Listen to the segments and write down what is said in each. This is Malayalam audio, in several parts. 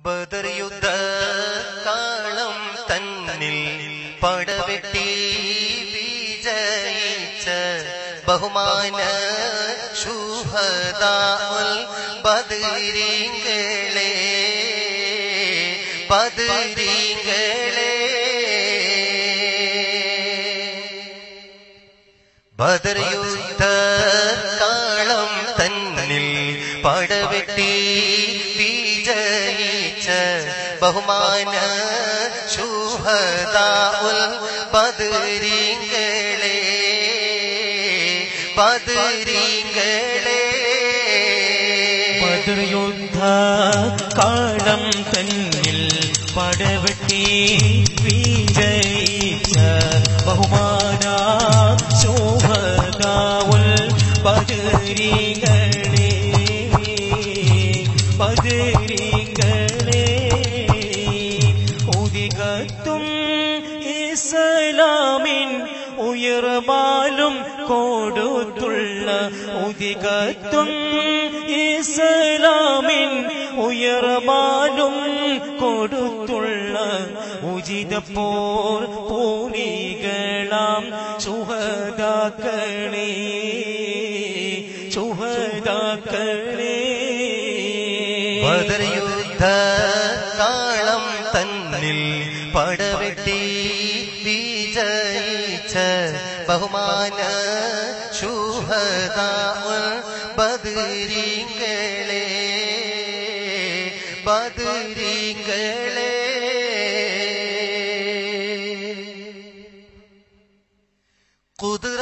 ബദർ യുദ്ധ കാളം തന്നിൽ പടവെട്ടി വിജയിച്ച ബഹുമാന ശുഹദാഉൽ ബദരീങ്ങളെ ബദർ യുദ്ധ കാളം തന്നിൽ പടവെട്ടി വിജയിച്ച ബഹുമാന ശുഹദാഉൽ ബദരീങ്ങളെ ബദർ യുദ്ധ കാളം തന്നിൽ പടവെട്ടി വിജയിച്ച ബഹുമാന ശുഹദാഉൽ ബദരീങ്ങളെ ഉദികത്തും ഇസ്ലാമിൻ ഉയർവാലും കൊടുത്തുള്ള ഉദികത്തും ഇസ്ലാമിൻ ഉയർവാലും കൊടുത്തുള്ള ഉചിത പോർ പൂരികളാം ശുഹദാക്കളെ ബദർ യുദ്ധ കാളം തന്നിൽ പടവെട്ടി വിജയിച്ച ബഹുമാന ശുഹദാഉൽ ബദരീങ്ങളെ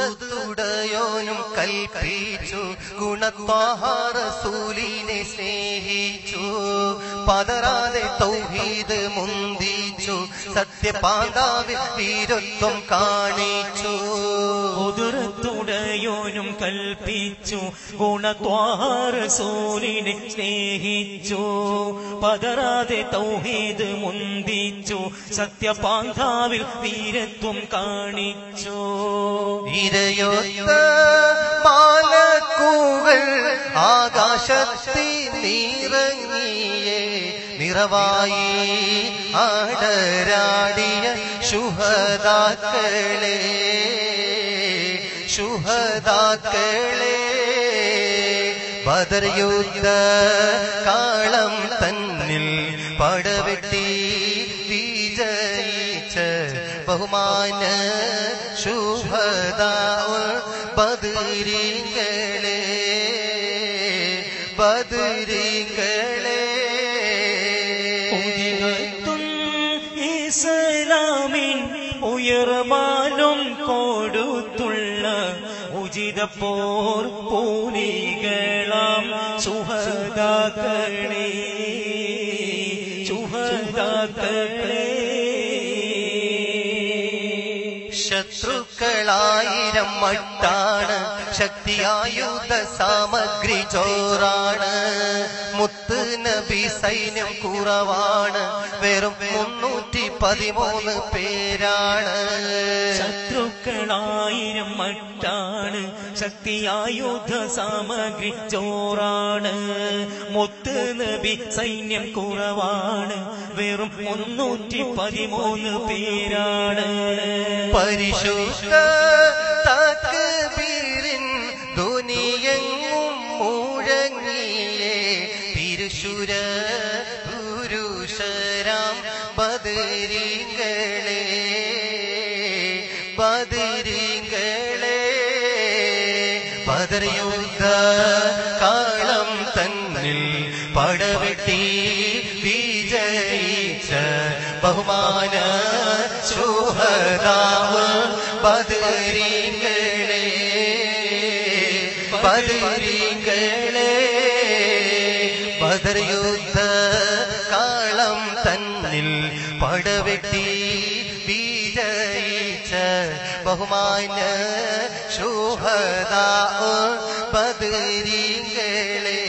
ഖുദ്റത്തുടയോനും കൽപ്പിച്ചു ഗുണത്വാഹ റസൂലിനെ സ്നേഹിച്ചു പതറാതെ തൗഹീദ് മുന്തിച്ചു സത്യപാന്താവിൽ വീരത്വം കാണിച്ചു ഖുദ്റത്തുടയോനും കൽപ്പിച്ചു ഗുണത്വാഹ റസൂലിനെ സ്നേഹിച്ചു പതറാതെ തൗഹീദ് മുന്തിച്ചു സത്യപാന്താവിൽ വീരത്വം കാണിച്ചു ഇരയൊത്ത മാലക്കുകൾ ആകാശത്തിൽ നിറങ്ങിയേ നിറവായി ആടരാടിയ ശുഹദാക്കളെ ബദർ യുദ്ധ കാളം തന്നിൽ പടവെട്ടി വിജയിച്ച ബഹുമാന ശുഹദാഉൽ ബദരീങ്ങളെ ഇസ്ലാമിൻ ഉയർവാലും കൊടുത്തുള്ള ഉചിത പോർ പൂരികളാം ശുഹദാക്കളെ ശത്രുക്കളായിരം മട്ടാണ് ശക്തിയായുധ സാമഗ്രി ചോറാണ് മുത്ത് നബി സൈന്യം കുറവാണ് വെറും 313 പേരാണ് ശത്രുക്കളായിരം മട്ടാണ് ശക്തിയായുധ സാമഗ്രി ചോറാണ് മുത്ത് നബി സൈന്യം കുറവാണ് വെറും 313 പേരാണ് പരിശുദ്ധ തക്ബീറിൻ ദുനിയെങ്ങും മുഴങ്ങിയേ തിരുശൂര പുരുഷരാം ബദരീങ്ങളെ ബദർ യുദ്ധ കാളം തന്നിൽ പടവെട്ടി വിജയിച്ച ബഹുമാന ശുഹദാഉൽ ബദരീങ്ങളെ ബദർ യുദ്ധ കാളം തന്നിൽ പടവെട്ടി വിജയിച്ച ബഹുമാന ശുഹദാഉൽ ബദരീങ്ങളെ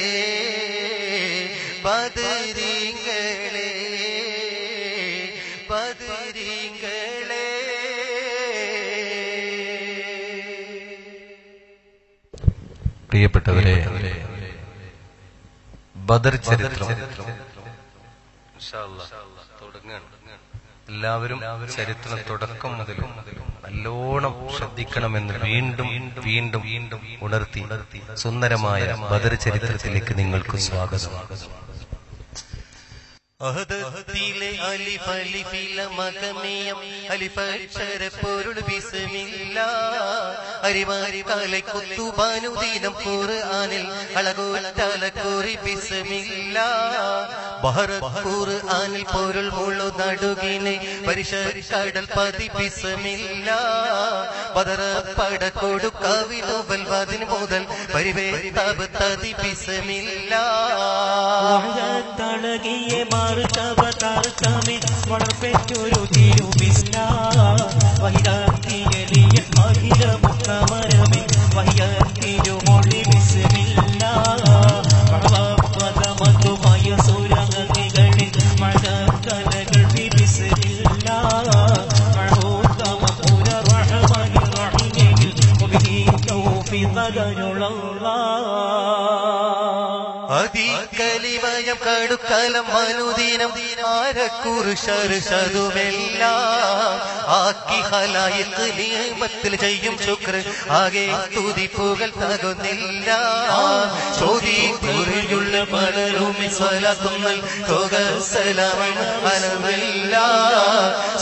പ്രിയപ്പെട്ടവരെ, ബദർ ചരിത്രം ഇൻഷാ അല്ലാഹ് തുടങ്ങാണ്. എല്ലാവരും ചരിത്രം തുടക്കം മുതലും നല്ലോണം ശ്രദ്ധിക്കണമെന്ന് വീണ്ടും വീണ്ടും വീണ്ടും ഉണർത്തി സുന്ദരമായ ബദർ ചരിത്രത്തിലേക്ക് നിങ്ങൾക്ക് സ്വാഗതം. അഹദത്തിലെ അലിഫ് അലിഫില മകമേയം അലിഫക്ഷര പൊരുൾ ബിസ്മില്ലാ അരിമാരി കലൈക്കുത്തുബാനുദീനം ഖുർആനിൽ അളകുറ്റലക്കുറി ബിസ്മില്ലാ ബഹറത്ത് ഖുർആനിൽ പൊരുൾ മുഴു നടുകിനെ പരിശക്കടൽ പതി ബിസ്മില്ലാ ബദർ പട കൊടുക്കവിനു ബൽവാദിൻ മുതൽ പരിവേതബ് തതി ബിസ്മില്ലാ തളകിയെ മാർത്തവതാർത്തമേ വളർപ്പെറ്റൊരു തിരുബിസ്ന വഹിദാക്കിയലിയ അഹില മുഖമരമേ വഹിയത്തിരുമൊഴി ബിസ്മില്ല വളവപദമതുമായ സുരംഗകളിൽ മഴക്കലകൾ ബിസ്മില്ല മഴൂത്തമപുര റഹ്മാനി റഹീമിൽ വബിഹി തൗഫീഖകളുള്ള അതികലിമയം കടുക്കലം മനുദിനം ആരക്കുറുഷറുമെല്ലാം ആക്കി ഹലായിക്ക് നിയമത്തിൽ ചെയ്യും ശുക്ർ ആകെ തുതിപ്പുകൾ തകുന്നില്ല ചോദി കുറിയുള്ള പലരും സ്വലത്തുന്നൽ അലമില്ല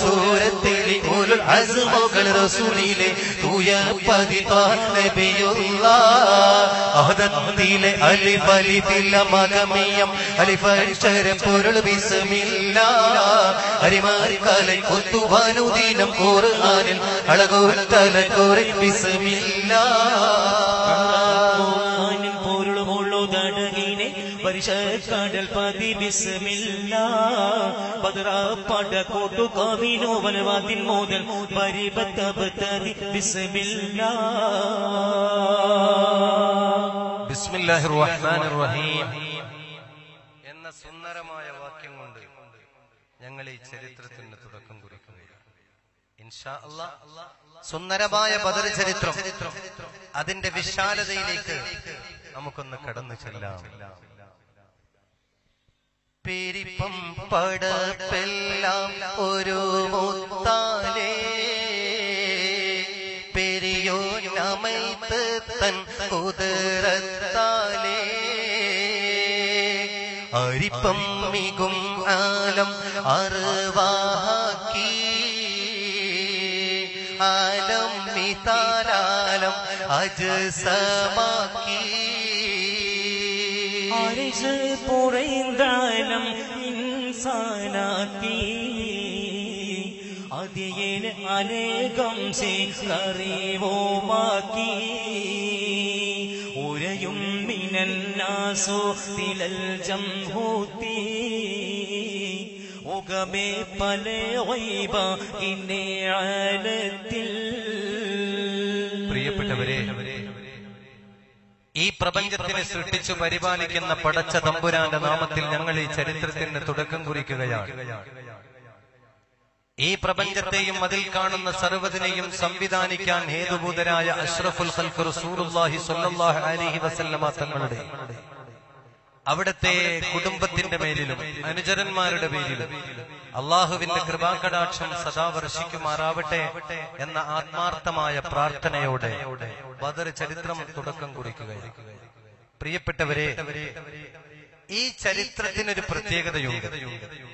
സൂരത്തിലെ ഒരു അസ്മുകൾ റസൂലിലെ തൂയ പതിയുള്ള അഹദത്തിലെ അലിഫ് അലിഫില മകമിയം അലിഫക്ഷര പൊരുൾ ബിസ്മില്ലാ അരിമാരി കലൈക്കുത്തുബാനുദീനം ഖുർആനിൽ അളകുറ്റലക്കുറി ബിസ്മില്ലാ പൊരുൾ മുഴു നടുകിനെ പരിശക്കടൽ പതി ബിസ്മില്ല ബദറ പട കോട്ടു കവിനു വൽവാദിൻ മുതൽ പരിബത്തബതതി ബിസ്മില്ല ബിസ്മില്ലാഹിർ റഹ്മാനിർ റഹീം എന്ന സുന്ദരമായ വാക്യം കൊണ്ട് ഞങ്ങൾ ഈ ചരിത്രത്തിന് തുടക്കം കുറിക്കുകയാണ്. ഇൻഷാ അല്ലാഹ് സുന്ദരമായ ബദർ ചരിത്രം അതിന്റെ വിശാലതയിലേക്ക് നമുക്കൊന്ന് കടന്നു ചെല്ലാം. പെരിപ്പം പടപ്പെല്ലാം ഒരു മുത്താലേ പെരിയോ നമൈത്ത് തൻ കുതിരത്താലേ അരിപ്പം മികും ആലം അറുവാക്കി ആലം മിതാലാലം അജ്സമാക്കി അരിശ് പുറൈന്താലം ഇൻസാനാക്കി അതിയേന് അനേകം ശേഖറിവോമാക്കി ഉരയും മിനന്നാസോ തിലൽ ജംഹൂത്തി ഉഗമേ പല ഗൈബ ഇന്നേ ആലത്തിൽ. പ്രിയപ്പെട്ടവരെ, ഈ പ്രപഞ്ചത്തിനെ സൃഷ്ടിച്ചു പരിപാലിക്കുന്ന പടച്ച തമ്പുരാന്റെ നാമത്തിൽ ഞങ്ങൾ ഈ ചരിത്രത്തിന് തുടക്കം കുറിക്കുകയാണ്. ഈ പ്രപഞ്ചത്തെയും അതിൽ കാണുന്ന സർവ്വതിനെയും സംവിധാനിക്കാൻ ഹേതുഭൂതരായ അഷ്റഫുൽ ഖൽഖ് റസൂലുള്ളാഹി സ്വല്ലല്ലാഹു അലൈഹി വസല്ലമ തങ്ങളുടെ അവിടുത്തെ കുടുംബത്തിന്റെ മേലിലും അനുചരന്മാരുടെ പേരിലും അള്ളാഹുവിന്റെ കൃപാകടാക്ഷം സദാ വർഷിക്കുമാറാവട്ടെ എന്ന ആത്മാർത്ഥമായ പ്രാർത്ഥനയോടെ ബദർ ചരിത്രം തുടക്കം കുറിക്കുകയാണ്. പ്രിയപ്പെട്ടവരെ, ഈ ചരിത്രത്തിനൊരു പ്രത്യേകതയുണ്ട്.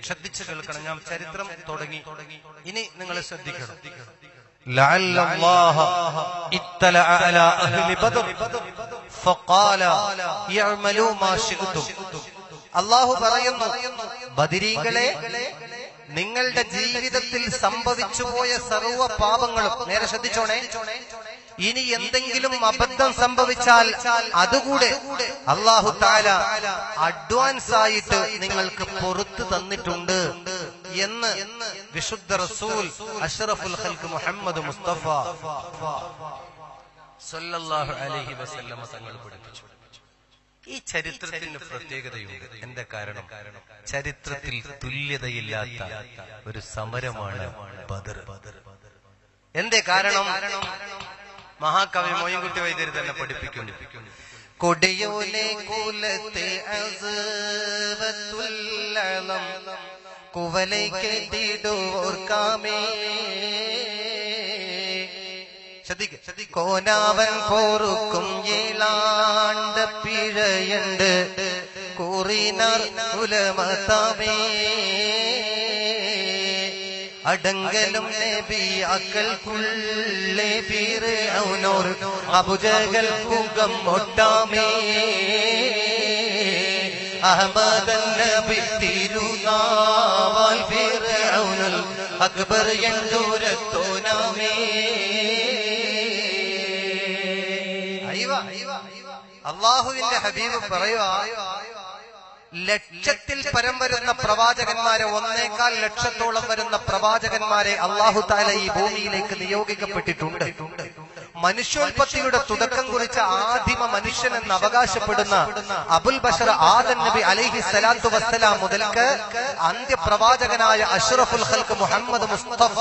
ശ്രദ്ധിച്ചു കേൾക്കണം. ഞാൻ ചരിത്രം തുടങ്ങി, ഇനി നിങ്ങൾ ശ്രദ്ധിക്കണം. لعل الله اطلع على اهل بدر فقال يعملوا ما شئتم. അല്ലാഹു പറയുന്നു, ബദരീകളെ, നിങ്ങളുടെ ജീവിതത്തിൽ സംഭവിച്ചു പോയ സർവ്വ പാപങ്ങളും, നേരെ ശ്രദ്ധിച്ചോണേ, ഇനി എന്തെങ്കിലും അബദ്ധം സംഭവിച്ചാൽ അതുകൂടെ അല്ലാഹു തആല അഡ്വാൻസ് ആയിട്ട് നിങ്ങൾക്ക് പുറത്തു തന്നിട്ടുണ്ട് എന്ന് വിശുദ്ധ റസൂൽ അഷ്റഫുൽ ഖൽഖ് മുഹമ്മദ് മുസ്തഫ സല്ലല്ലാഹു അലൈഹി വസല്ലമ തങ്ങൾ പഠിപ്പിച്ചു. ഈ ചരിത്രത്തിന് പ്രത്യേകതയുണ്ട്. എന്താ കാരണം? ചരിത്രത്തിൽ തുല്യതയില്ലാത്ത ഒരു സമരമാണ് ബദർ. എന്തേ കാരണം? മഹാകവി മോയിൻകുട്ടി വൈദ്യർ തന്നെ പഠിപ്പിക്കുന്നു. കൊടിയോലെ കുലത്തെ അസ്വത്തുല്ലളം കുവലെ കേട്ടിടുവോർക്കാമേ കോനാവൻ പോറുക്കും ഏലാണ്ട പിഴയുണ്ട് കൂറിനാർ ഉലമതാമേ അടങ്കലും നബിയാക്കൾക്കുള്ളേ ഫിർഔനോർ അബൂജഹൽ കുകം ഒട്ടാമേ അഹ്മദൻ നബി തിരുനാവാൽ ഫിർഔനുൽ അക്ബർ എന്തൂരത്തോനാമേ അള്ളാഹുവിന്റെ ഹബീബ് പറയുക, ലക്ഷത്തിൽ പരം വരുന്ന പ്രവാചകന്മാരെ 1.25 ലക്ഷത്തോളം വരുന്ന പ്രവാചകന്മാരെ അള്ളാഹു തആല ഈ ഭൂമിയിലേക്ക് നിയോഗിക്കപ്പെട്ടിട്ടുണ്ട്. മനുഷ്യോൽപത്തിയുടെ തുടക്കം കുറിച്ച ആദിമ മനുഷ്യനെന്ന് അവകാശപ്പെടുന്ന അബുൽ ബഷർ ആദം നബി അലൈഹി സ്വലാത്തു വസ്സലാം മുതൽക്ക് അന്ത്യപ്രവാചകനായ അഷ്റഫുൽ ഖൽഖ് മുഹമ്മദ് മുസ്തഫ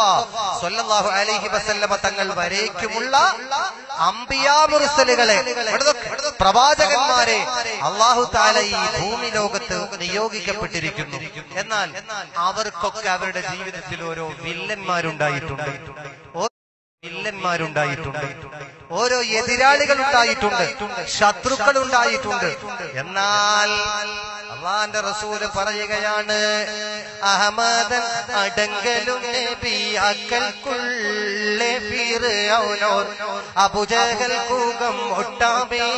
സ്വല്ലല്ലാഹു അലൈഹി വസല്ലമ തങ്ങൾ വരേക്കുമുള്ള അംബിയാ മുർസലുകളെ, പ്രവാചകന്മാരെ അള്ളാഹു തആല ഈ ഭൂമി ലോകത്ത് നിയോഗിക്കപ്പെട്ടിരിക്കുന്നു. എന്നാൽ അവർക്കൊക്കെ അവരുടെ ജീവിതത്തിൽ ഓരോ വില്ലന്മാരുണ്ടായിട്ടുണ്ട്, ഓരോ എതിരാളികൾ ഉണ്ടായിട്ടുണ്ട്, ശത്രുക്കൾ ഉണ്ടായിട്ടുണ്ട്. എന്നാൽ അള്ളാന്റെ റസൂല് പറയുകയാണ്, അഹ്മദൻ അടങ്കലും നബിയാക്കൾക്കുള്ളേ ഫിർഔനോർ അബൂജഹൽ കൂകം ഒട്ടാമേ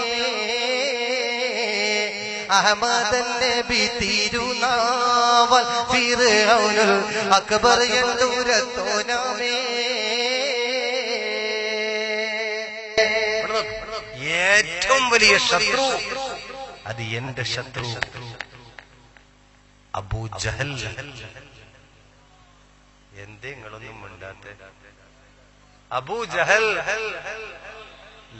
അഹ്മദൻ നബി തിരുനാവൽ ഫിർഔനുൽ അക്ബർ എന്തൂരത്തോനാമേ. ഏറ്റവും വലിയ ശത്രു അത് എന്റെ ശത്രു അബൂജഹൽ. എന്തേ നിങ്ങളൊന്നും മിണ്ടാത്ത? അബൂജഹൽ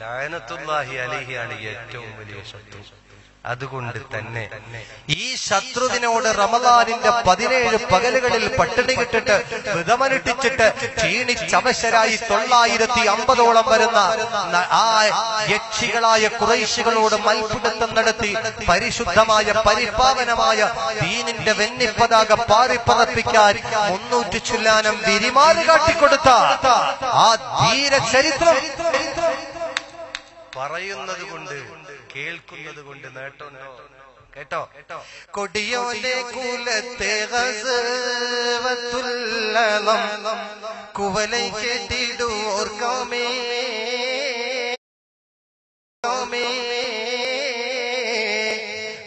ലഅനത്തുല്ലാഹി അലൈഹിയാണ് ഏറ്റവും വലിയ ശത്രു. അതുകൊണ്ട് തന്നെ ഈ ശത്രുവിനോട് റമദാനിന്റെ 17 പകലുകളിൽ പട്ടിണി കിട്ടിട്ട് വ്രതമനുഷ്ഠിച്ചിട്ട് ക്ഷീണിച്ചവശരായി 950ഓളം വരുന്ന ആ യക്ഷികളായ ഖുറൈശികളോട് മൽപിടുത്തം നടത്തി പരിശുദ്ധമായ പരിപാവനമായ ദീനിന്റെ വെന്നിപ്പതാക പാറിപ്പറപ്പിക്കാൻ 300 ചുല്ലാനം വിരിമാറ് കാട്ടിക്കൊടുത്ത ആ ധീര ചരിത്രം പറയുന്നത് കൊണ്ട് കേൾക്കുന്നത് കൊണ്ട് നേട്ടമുണ്ടോ? കേട്ടോ, കൊടിയോന്റെ കുലത്തെ ഗസ്വത്തുല്ലളം കുവലെ കേട്ടിടുവോർക്കാമേ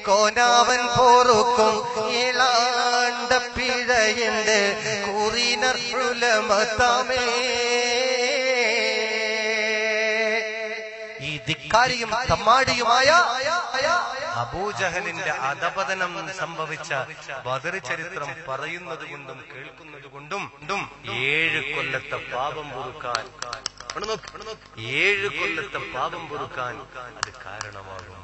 കോനാവൻ പോറുക്കും ഏലാണ്ട പിഴയുണ്ട് കൂറിനർ ഉലമതാമേ. ഈ ധിക്കാരിയും തമ്മാടിയുമായ അബൂജഹലിന്റെ അധപതനം സംഭവിച്ച ബദർ ചരിത്രം പറയുന്നത് കൊണ്ടും കേൾക്കുന്നത് കൊണ്ടും 7 കൊല്ലത്തെ പാപം പൊറുക്കാൻ 7 കൊല്ലത്തെ പാപം പൊറുക്കാൻ അത് കാരണമാകും.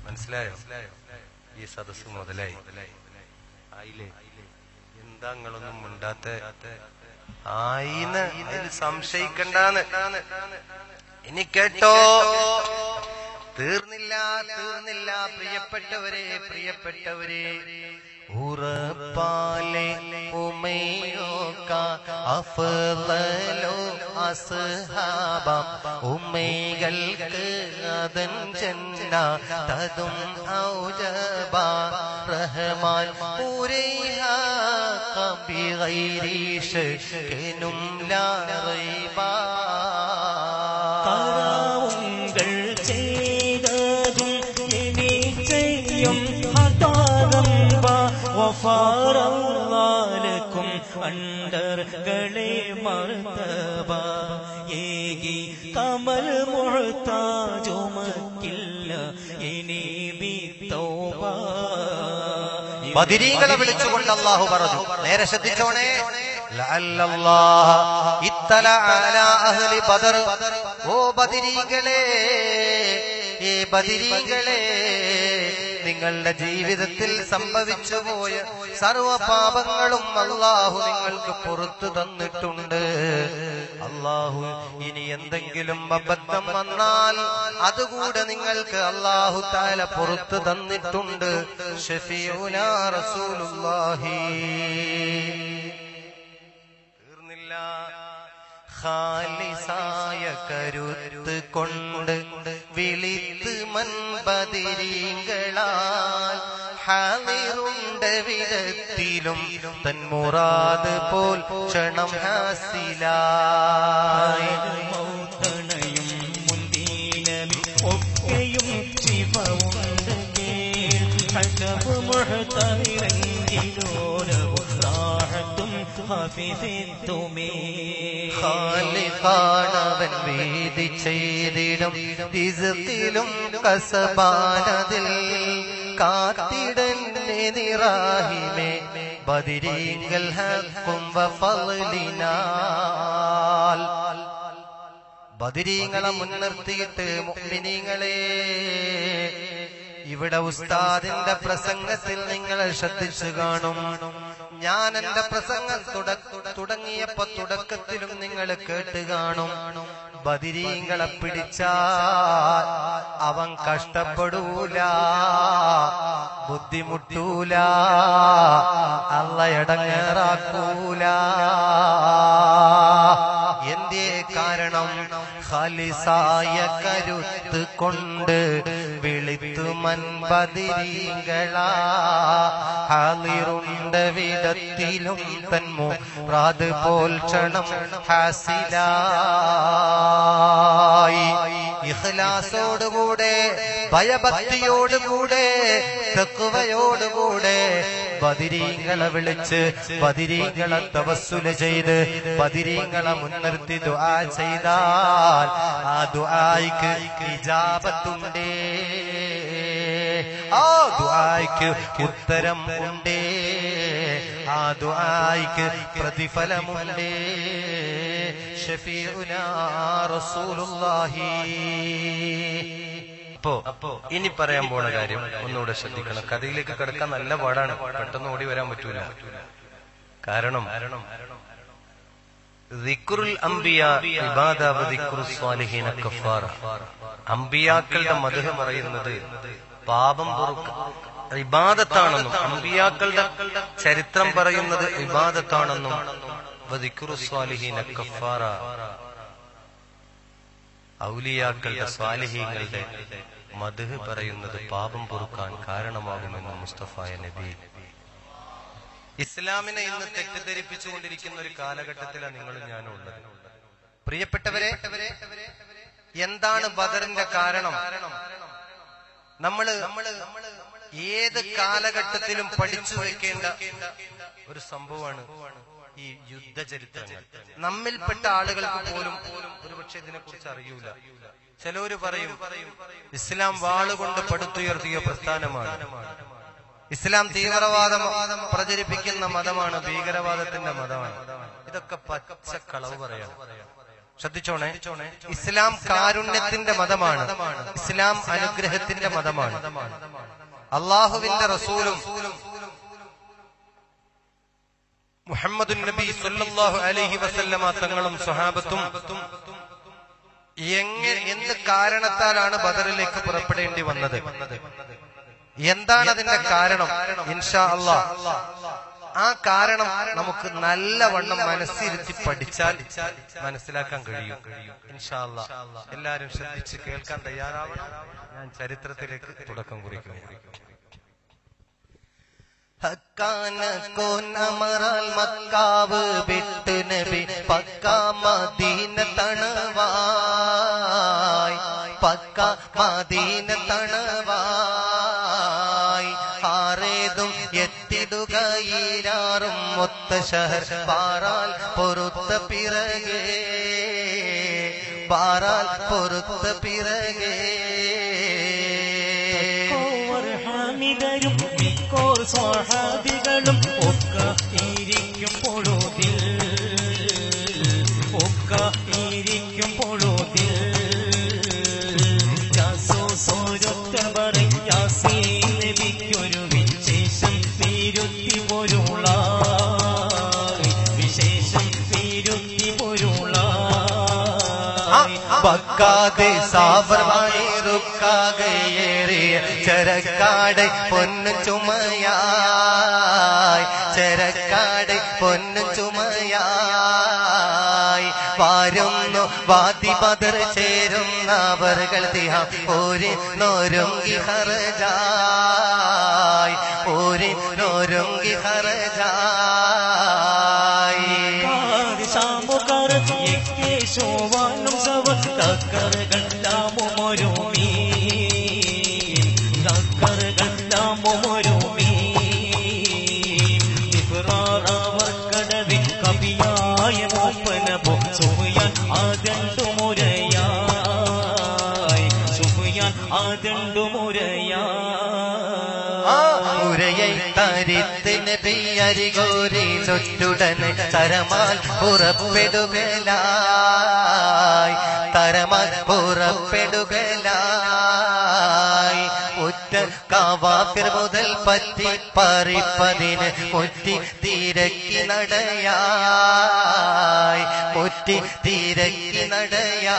മനസ്സിലായോ? ഈ സദസ് മുതലായി ആയില്ലേ? എന്താ നിങ്ങളൊന്നും മിണ്ടാത്ത? ആയിന്ന് അതിൽ സംശയിക്കണ്ടാന്ന്. ഇനി കേട്ടോ, തീർന്നില്ല പ്രിയപ്പെട്ടവരെ ഉറപ്പാലെ ഉമ്മയോക്ക അഫ്ളലോ അസ്ഹാബം ഉമ്മകൾക്ക് അതൻ ജന്ന തദും ഔജബ റഹ്മാൻ പൂരൈഹ ബിഗൈരി ശക്നും ലാ റൈബ. കറാവുകൾ ചെയ്തതും ഇനി ചെയ്യും ഹതാറമ്പ വഫാറല്ലാലക്കും അണ്ടർകളെ മർത്തബ ഏകി കമൽ മുഹ്താജുമക്കില്ല ഇനി ബിത്തൗബ. ബദരീകളെ വിളിച്ചുകൊണ്ട് അല്ലാഹു പറഞ്ഞു, നേരെ ശ്രദ്ധിച്ചോണേ, ഓ ബദരീകളെ, നിങ്ങളുടെ ജീവിതത്തിൽ സംഭവിച്ചു പോയ സർവ പാപങ്ങളും അല്ലാഹു നിങ്ങൾക്ക് പുറത്തു തന്നിട്ടുണ്ട്. അല്ലാഹു ഇനി എന്തെങ്കിലും അബദ്ധം വന്നാൽ അതുകൂടെ നിങ്ങൾക്ക് അല്ലാഹു തആല പുറത്തു തന്നിട്ടുണ്ട്. ഷഫീഉനാ റസൂലുള്ളാഹി. തീർന്നില്ല. ഖാലിസായ കരുത്ത് കൊണ്ട് വിളിത്ത് മൻബദിരീങ്ങളാൽ ഹാളിറുണ്ട് വിടത്തിലും തൻ മുറാദ് പോൽ ക്ഷണം ഹാസിലായി. മൗതണയും മുന്തിനമി ഒക്കെയും ശിവമുണ്ട് കേൾ ഹജബ് മുഹ്തമിറങ്ങിലോരവും റാഹത്തും ഹഫിഫത്തുമേ. ഖാലിഖാനവൻ വീതി ചെയ്തിടും റിസ്ഖിലും കസബാനതിൽ കാത്തിടന്നെ നിറാഹിമേ ബദിരീങ്ങൾ ഹഖും വഫളിനാൽ. ബദിരീങ്ങളെ മുൻനിർത്തിയിട്ട് മുഅ്മിനീങ്ങളെ, ഇവിടെ ഉസ്താദിന്റെ പ്രസംഗത്തിൽ നിങ്ങൾ ശ്രദ്ധിച്ചു കാണും. ഞാൻ എന്റെ പ്രസംഗം തുടങ്ങിയപ്പോ തുടക്കത്തിലും നിങ്ങൾ കേട്ട് കാണും. ബദിരീങ്ങളെ പിടിച്ചാൽ അവൻ കഷ്ടപ്പെടൂല, ബുദ്ധിമുട്ടൂല, അള്ള ഇടങ്ങേറാക്കൂല. എന്തേ കാരണം? ഖാലിസായ കരുത്ത് കൊണ്ട് വിളിത്തു മൻബദിരീങ്ങളാ ഹാളിറുണ്ട് വിടത്തിലും തന്മു റാദ് പോൽ ക്ഷണം ഹാസിലായി. ഇഖ്ലാസോടുകൂടെ, ഭയഭക്തിയോടുകൂടെ, തഖ്വയോടുകൂടെ ബദിരീങ്ങളെ വിളിച്ച്, ബദിരീങ്ങളെ തവസ്സുല് ചെയ്ത്, ബദിരീങ്ങളെ മുൻനിർത്തി ദുആ ചെയ്താൽ ആ ദുആയ്ക്ക് ഇജാബത്തുണ്ടേ, ആ ദുആയ്ക്ക് ഉത്തരം ഉണ്ടേ, ആ ദുആയ്ക്ക് പ്രതിഫലമുണ്ടേ. ഷഫീഉനാ റസൂലുള്ളാഹി. അപ്പോ ഇനി പറയാൻ പോണ കാര്യം ഒന്നുകൂടെ ശ്രദ്ധിക്കണം. കഥയിലേക്ക് കിടക്കാൻ നല്ല പാടാണ്, പെട്ടെന്ന് ഓടി വരാൻ പറ്റൂല. കാരണം ദിക്റുൽ അംബിയാ ഇബാദ വ ദിക്റുസ് സ്വാലിഹീന കഫാറ. അംബിയാക്കളുടെ മദ്ഹ് പറയുന്നത് പാപം പൊറുക്ക ഇബാദത്താണെന്നും, അംബിയാക്കളുടെ ചരിത്രം പറയുന്നത് ഇബാദത്താണെന്നും, വ ദിക്റുസ് സ്വാലിഹീന കഫാറ ഔലിയാക്കളുടെ സ്വാലിഹീങ്ങളുടെ മദ്ഹ് പറയുന്നത് പാപം പൊറുക്കാൻ കാരണമാകുമെന്ന് മുസ്തഫായ നബി. ഇസ്ലാമിനെ ഇന്ന് തെറ്റിദ്ധരിപ്പിച്ചുകൊണ്ടിരിക്കുന്ന ഒരു കാലഘട്ടത്തിലാണ് നിങ്ങളും ഞാനും ഉള്ളത്. പ്രിയപ്പെട്ടവരെ, എന്താണ് ബദറിന്റെ കാരണം? നമ്മള് ഏത് കാലഘട്ടത്തിലും പഠിച്ചു വെക്കേണ്ട ഒരു സംഭവമാണ് ഈ യുദ്ധചരിത്രങ്ങൾ. നമ്മിൽപ്പെട്ട ആളുകൾക്ക് പോലും ഒരുപക്ഷെ ഇതിനെക്കുറിച്ച് അറിയൂല. ചിലര് പറയും ഇസ്ലാം വാളുകൊണ്ട് പടുത്തുയർത്തിയ പ്രസ്ഥാനമാണ്, ഇസ്ലാം തീവ്രവാദം പ്രചരിപ്പിക്കുന്ന മതമാണ്, ഭീകരവാദത്തിന്റെ മതമാണ്. ഇതൊക്കെ പച്ചക്കളവ് പറയാം. ശ്രദ്ധിച്ചോണേ. ഇസ്ലാം കാരുണ്യത്തിന്റെ മതമാണ്, ഇസ്ലാം അനുഗ്രഹത്തിന്റെ മതമാണ്. അള്ളാഹുവിന്റെ റസൂലും മുഹമ്മദുൻ നബി സല്ലല്ലാഹു അലൈഹി വസല്ലമ തങ്ങളും സ്വഹാബത്തും എന്ത് കാരണത്താലാണ് ബദറിലേക്ക് പുറപ്പെടേണ്ടി വന്നത്? എന്താണ് അതിന്റെ കാരണം? ഇൻഷാ അല്ലാഹ് ആ കാരണം നമുക്ക് നല്ലവണ്ണം മനസ്സിരുത്തി പഠിച്ചാൽ മനസ്സിലാക്കാൻ കഴിയും. ഇൻഷാ അല്ലാഹ് എല്ലാരും ശ്രദ്ധിച്ച് കേൾക്കാൻ തയ്യാറാവണം. ഞാൻ ചരിത്രത്തിലേക്ക് തുടക്കം കുറിക്കുന്നു. ഹക്കാന കോനമറാൽ മക്കാവ് വിട്ട് നബി പക്ക മദീന തണവായി, പക്ക മദീന തണവായി. ആറേതും എത്തിടുകയിലാറും ഒത്ത ഷഹർ പാറാൽ പൊറുത്ത പിറകെ, പാറാൽ പൊറുത്ത പിറകെ. മിക്കോർ സ്വഹാബികളും ഒക്കെ ഇരിക്കുമ്പോഴോതിൽ, ഒക്കെ ഇരിക്കുമ്പോഴോതിൽ ജാസോ സോരൊറ്റ പറയും യാസീൻ നബി വിശേഷം വിരുത്തി പൊരുളായി വിശേഷം വിരുത്തി പൊരുളായി ബക്കാതെ സാബർവാണി റുക്കാകയേറിയ ചരക്കാട് പൊന്നു ചുമയായി ചരക്കാട് പൊന്നു ചുമയായി വാരുന്നു വാതി ബദർ ചേരുന്നവർകൾ തിഹാ ഒരു നോരുങ്കി ഹർജായി ഒരു നോരുങ്കി ഹർജായി ശാമുകാർ യേശോവാനും കക്കറുകൾലാമൊരുമീ കക്കറുകൾലാമൊരുമീ ഇബ്രാറവർക്കടവിൽ കവിയായ മൂപ്പനബോ സുഫിയാൻ ആദണ്ടുമുരയായി സുഫിയാൻ ആദണ്ടുമുരയായി തരിത്ത് നബി അരികോരി ചൊറ്റുടനെ തരമാൽ പുറപ്പെടുകലായി തരമാൽ പുറപ്പെടുകലായി ഒറ്റ കാവാഫിർ മുതൽ പറ്റി പറിപ്പതിന് ഒറ്റി തിരക്കി നടയായി ഒറ്റി തിരക്കി നടയായി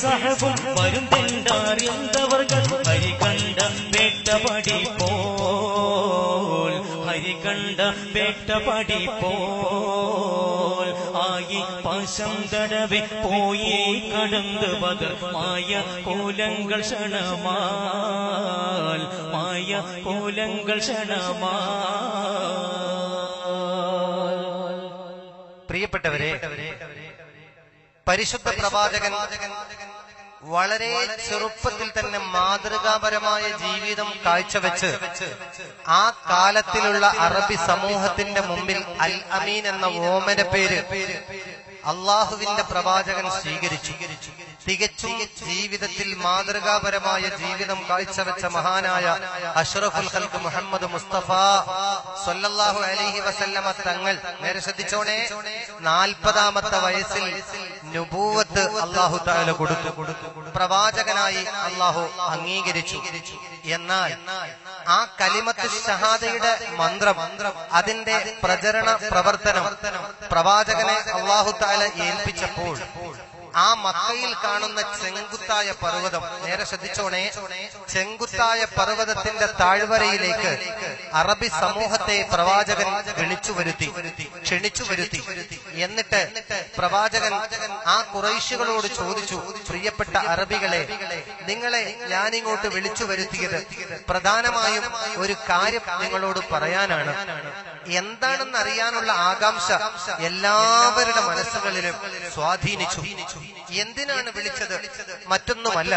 സഹബും വരും തെണ്ടാറിയന്തവർകൾ ഹരികണ്ട വേട്ടപടി പോൽ ഹരികണ്ട വേട്ടപടി പോൽ ആയി പാശം തടവെ പോയി കടந்து ബദർ മായ കോലങ്ങൾ ക്ഷണമാൽ മായ കോലങ്ങൾ ക്ഷണമാൽ പ്രിയപ്പെട്ടവരെ, പരിശുദ്ധ പ്രവാചകൻ വളരെ ചെറുപ്പത്തിൽ തന്നെ മാതൃകാപരമായ ജീവിതം കാഴ്ചവെച്ച് ആ കാലത്തിലുള്ള അറബി സമൂഹത്തിന്റെ മുമ്പിൽ അൽ അമീൻ എന്ന ഓമന പേര് അള്ളാഹുവിന്റെ പ്രവാചകൻ സ്വീകരിച്ചു. തികച്ചും ജീവിതത്തിൽ മാതൃകാപരമായ ജീവിതം കാഴ്ചവെച്ച മഹാനായ അഷ്റഫുൽ ഖൽഖ് മുഹമ്മദ് മുസ്തഫ സ്വല്ലല്ലാഹു അലൈഹി വസല്ലമ തങ്ങൾ, നേരെ ശ്രദ്ധിച്ചോണേ, 40ാമത്തെ വയസ്സിൽ നുബൂവത്ത് അല്ലാഹു തആല കൊടുത്തു, പ്രവാചകനായി അല്ലാഹു അംഗീകരിച്ചു. എന്നാൽ ആ കലിമത്ത് ഷഹാദയുടെ മന്ത്രം, അതിന്റെ പ്രചരണ പ്രവർത്തനം പ്രവാചകനെ അല്ലാഹു തആല ഏൽപ്പിച്ചപ്പോൾ ആ മക്കയിൽ കാണുന്ന ചെങ്കുത്തായ പർവ്വതം, നേരെ ശ്രദ്ധിച്ചോണേ, ചെങ്കുത്തായ പർവ്വതത്തിന്റെ താഴ്വരയിലേക്ക് അറബി സമൂഹത്തെ പ്രവാചകൻ ക്ഷണിച്ചു വരുത്തി. എന്നിട്ട് പ്രവാചകൻ ആ ഖുറൈശികളോട് ചോദിച്ചു, പ്രിയപ്പെട്ട അറബികളെ, നിങ്ങളെ ഞാനിങ്ങോട്ട് വിളിച്ചു വരുത്തിയത് പ്രധാനമായും ഒരു കാര്യം നിങ്ങളോട് പറയാനാണ്. എന്താണെന്ന് അറിയാനുള്ള ആകാംക്ഷ എല്ലാവരുടെ മനസ്സുകളിലും സ്വാധീനിച്ചു. എന്തിനാണ് വിളിച്ചത്? മറ്റൊന്നുമല്ല,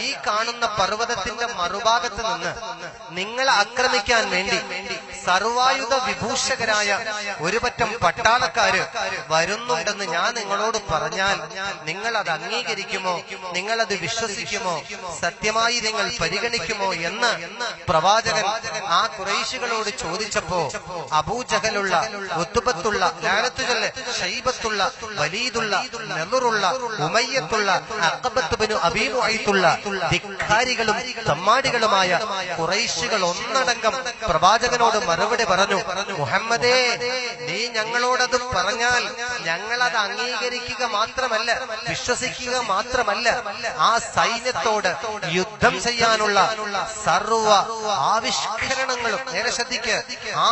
ഈ കാണുന്ന പർവ്വതത്തിന്റെ മറുഭാഗത്ത് നിന്ന് നിങ്ങളെ ആക്രമിക്കാൻ വേണ്ടി സർവായുധ വിഭൂഷകരായ ഒരു പറ്റം പട്ടാളക്കാര് വരുന്നുണ്ടെന്ന് ഞാൻ നിങ്ങളോട് പറഞ്ഞാൽ നിങ്ങൾ അത് അംഗീകരിക്കുമോ? നിങ്ങൾ അത് വിശ്വസിക്കുമോ? സത്യമായി നിങ്ങൾ പരിഗണിക്കുമോ എന്ന് പ്രവാചകൻ ആ ഖുറൈശികളോട് ചോദിച്ചപ്പോ അബൂജഹലുള്ള, ഉത്ബത്തുള്ള, ലാനത്തുള്ള, ഷൈബത്തുള്ള, വലീദുള്ള, നദറുള്ള, ഉമയ്യത്തുള്ള, അഖബത്ത് ബിനു അബീ മുഅയ്ത്തുള്ള ധിക്കാരികളും തമ്മാടികളുമായ ഖുറൈശികൾ ഒന്നടങ്കം പ്രവാചകനോട് മറുപടി പറഞ്ഞു, മുഹമ്മദേ, നീ ഞങ്ങളോടത് പറഞ്ഞാൽ ഞങ്ങളത് അംഗീകരിക്കുക മാത്രമല്ല, വിശ്വസിക്കുക മാത്രമല്ല, ആ സൈന്യത്തോട് യുദ്ധം ചെയ്യാനുള്ള സർവ ആവിഷ്കരണങ്ങളും, നേരെ ശ്രദ്ധിക്ക്, ആ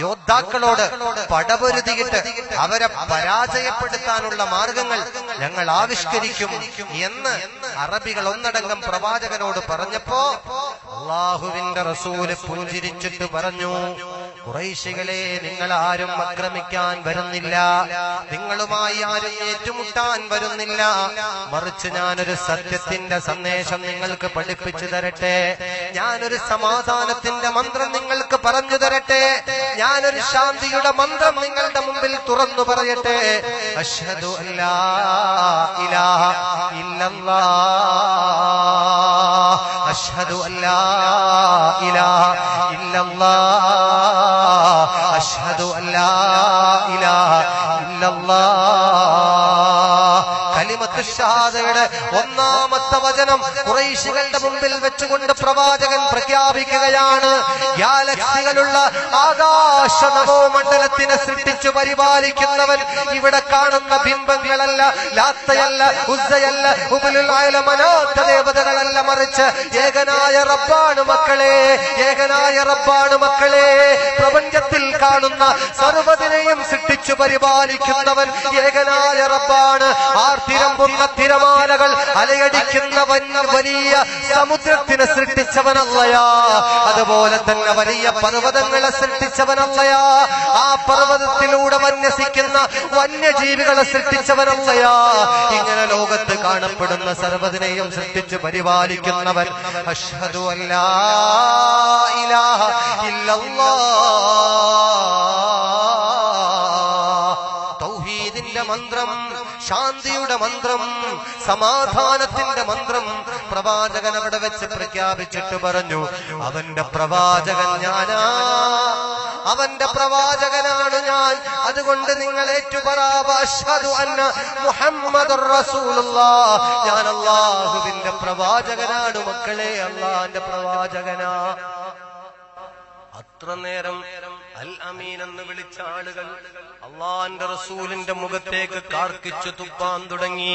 യോദ്ധാക്കളോട് പടപൊരുതിയിട്ട് അവരെ പരാജയപ്പെടുത്താനുള്ള മാർഗങ്ങൾ ഞങ്ങൾ ആവിഷ്കരിക്കും എന്ന് അറബികൾ ഒന്നടങ്കം പ്രവാചകനോട് പറഞ്ഞപ്പോ അല്ലാഹുവിന്റെ റസൂല് പുഞ്ചിരിച്ചിട്ട് പറഞ്ഞു, ഖുറൈശികളെ, നിങ്ങൾ ആരും ആക്രമിക്കാൻ വരുന്നില്ല, നിങ്ങളുമായി ആരും ഏറ്റുമുട്ടാൻ വരുന്നില്ല, മറിച്ച് ഞാനൊരു സത്യത്തിന്റെ സന്ദേശം നിങ്ങൾക്ക് പഠിപ്പിച്ചു തരട്ടെ, ഞാനൊരു സമാധാനത്തിന്റെ മന്ത്രം നിങ്ങൾക്ക് പറഞ്ഞു തരട്ടെ, ഞാനൊരു ശാന്തിയുടെ മന്ത്രം നിങ്ങളുടെ മുമ്പിൽ തുറന്നു പറയട്ടെ. അശ്ഹദു അല്ലാ ഇലാഹ ഇല്ലല്ലാഹ്, അശ്ഹദു അല്ലാ ഇലാഹ ഇല്ലല്ലാഹ്, അശ്ഹദു അല്ലാ ഇലാഹ ഇല്ലല്ലാഹ്. കലിമത്ത് ഷഹാദയുടെ ഒന്നാമത്തെ വചനം ഖുറൈശികളുടെ മുമ്പിൽ വെച്ചുകൊണ്ട് പ്രവാചകൻ പ്രഖ്യാപിക്കുകയാണ്. ഗാലക്സികളുള്ള ആകാശ നവോമണ്ഡലത്തിനെ സൃഷ്ടിച്ചു പരിപാലിക്കുന്നവൻ ഇവിടെ കാണുന്ന ബിംബങ്ങളല്ല, ലാത്തയല്ല, ഉസ്സയല്ല, ഹുബലുൽ അഅല, മനാത്ത ദേവതകളല്ല, മറിച്ച് ഏകനായ റബ്ബാണ് മക്കളെ, ഏകനായ റബ്ബാണ് മക്കളെ. പ്രപഞ്ചത്തിൽ കാണുന്ന സർവ്വതിനെയും സൃഷ്ടിച്ചു പരിപാലിക്കുന്നവൻ ഏകനായ റബ്ബാണ്. ആർത്തിരമ്പുന്ന തിരമാലകൾ അലയടിക്കുന്ന വലിയ സമുദ്രത്തിനെ സൃഷ്ടിച്ചവനല്ലയാ. അതുപോലെ തന്നെ വലിയ പർവ്വതങ്ങളെ സൃഷ്ടിച്ചവനല്ലയാ. ആ പർവ്വതത്തിലൂടെ വന്യസിക്കുന്ന വന്യജീവികളെ സൃഷ്ടിച്ചവനല്ലയാ. ഇങ്ങനെ ലോകത്ത് കാണപ്പെടുന്ന സർവ്വതിനെയും സൃഷ്ടിച്ചു പരിപാലിക്കുന്നവൻ. അഷ്ഹദു അല്ലാ ഇലാഹ ഇല്ലല്ലാഹ്. തൗഹീദിന്റെ മന്ത്രം, ശാന്തിയുടെ മന്ത്രം, സമാധാനത്തിന്റെ മന്ത്രം പ്രവാചകൻ അവിടെ വെച്ച് പ്രഖ്യാപിച്ചിട്ട് പറഞ്ഞു, അവന്റെ പ്രവാചകൻ ഞാനാ, അവന്റെ പ്രവാചകനാണ് ഞാൻ. അതുകൊണ്ട് നിങ്ങൾ ഏറ്റുപറ, അഷ്ഹദു അന്ന മുഹമ്മദുർ റസൂലുള്ളാഹ്, ഞാൻ അല്ലാഹുവിന്റെ പ്രവാചകനാണ് മക്കളെ, അല്ലാഹുവിന്റെ പ്രവാചകനാ. അത്ര നേരം അൽ അമീൻ എന്ന് വിളിച്ച ആളുകൾ അള്ളാന്റെ റസൂലിന്റെ മുഖത്തേക്ക് കാർക്കിച്ചു തുപ്പാൻ തുടങ്ങി.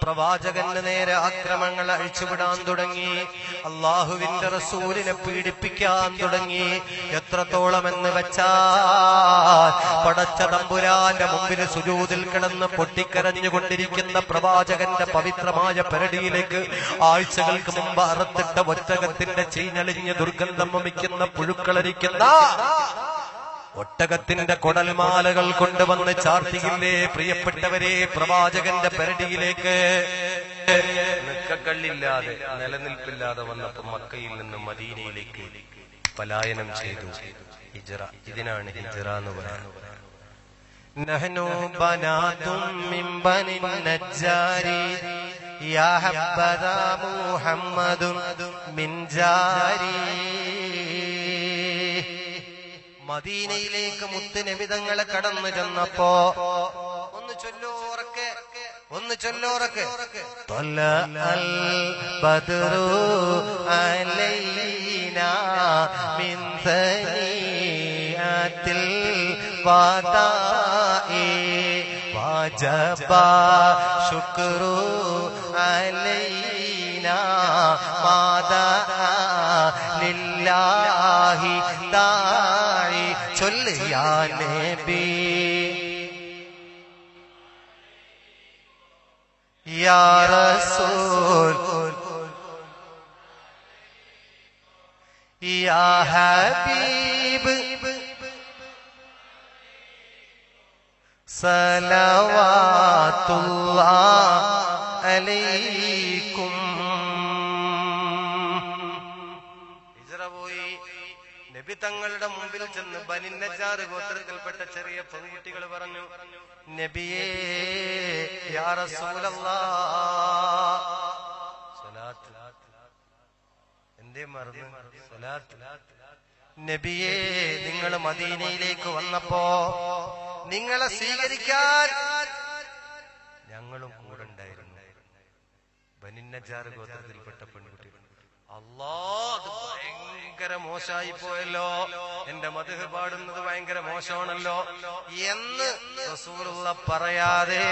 പ്രവാചകന് നേരെ ആക്രമണങ്ങൾ അഴിച്ചുവിടാൻ തുടങ്ങി. അള്ളാഹുവിന്റെ റസൂലിനെ പീഡിപ്പിക്കാൻ തുടങ്ങി. എത്രത്തോളം എന്ന് വെച്ചാൽ പടച്ച തമ്പുരാന്റെ മുമ്പിൽ സുജൂദിൽ കിടന്ന് പൊട്ടിക്കരഞ്ഞുകൊണ്ടിരിക്കുന്ന പ്രവാചകന്റെ പവിത്രമായ പെരടിയിലേക്ക് ആഴ്ചകൾക്ക് മുമ്പ് അറുത്തിട്ട ഒറ്റകത്തിന്റെ ചീഞ്ഞളിഞ്ഞ് ദുർഗന്ധം വമിക്കുന്ന പുഴുക്കളരിക്കുന്ന ഒട്ടകത്തിന്റെ കൊടൽമാലകൾ കൊണ്ടുവന്ന് ചാർത്തിയില്ലേ പ്രിയപ്പെട്ടവരെ പ്രവാചകന്റെ പെരടിയിലേക്ക്. നിക്കക്കള്ളില്ലാതെ നിലനിൽപ്പില്ലാതെ വന്നപ്പോ മക്കയിൽ നിന്ന് മദീനയിലേക്ക് പലായനം ചെയ്തു. ഹിജ്റ, ഇതിനാണ് ഹിജ്റ എന്ന് പറയുന്നത്. നഹ്നു ബനാതും മിൻ ബനി നജ്ജാരി യാ ഹബ്ബദാ മുഹമ്മദുൻ മിൻ ജാരി. മദീനയിലേക്ക് മുത്തുനബിതങ്ങളെ കടന്നു ചെന്നപ്പോ ഒന്ന് ചൊല്ലോറക്കെ, ഒന്ന് ചൊല്ലോറക്കെ. ത്വലഅൽ ബദ്റു അലൈനാ മിൻ സനിഅത്തിൽ വദാഇ വജബ ശുക്രു അലൈനാ മാദാ ലില്ലാഹി ദാഇ. ചൊല്ല് യാ നബി യാ റസൂൽ യാ ഹബീബ് സലവാത്തുല്ലാഹ് അലൈക്കും. നബി തങ്ങളുടെ മുമ്പിൽ ചെന്ന് ബനി നജ്ജാർ ഗോത്രത്തിൽപ്പെട്ട ചെറിയ പെൺകുട്ടികൾ പറഞ്ഞു, നബിയേ യാ റസൂലല്ലാഹ്. സ്വലാത്ത് എന്തേ മറന്നു? സ്വലാത്ത്. നബിയേ നിങ്ങൾ മദീനയിലേക്ക് വന്നപ്പോ നിങ്ങളെ സ്വീകരിക്കാൻ ഞങ്ങളും കൂടെ ഉണ്ടായിരുന്നു. ബനി നജ്ജാർ ഗോത്രത്തിൽപ്പെട്ട പെൺകുട്ടികൾ. അല്ലാഹ്, ഭയങ്കര മോശമായി പോയല്ലോ, എന്റെ മദ്ഹ് പാടുന്നത് ഭയങ്കര മോശമാണല്ലോ എന്ന് റസൂലുള്ള പറയാതെ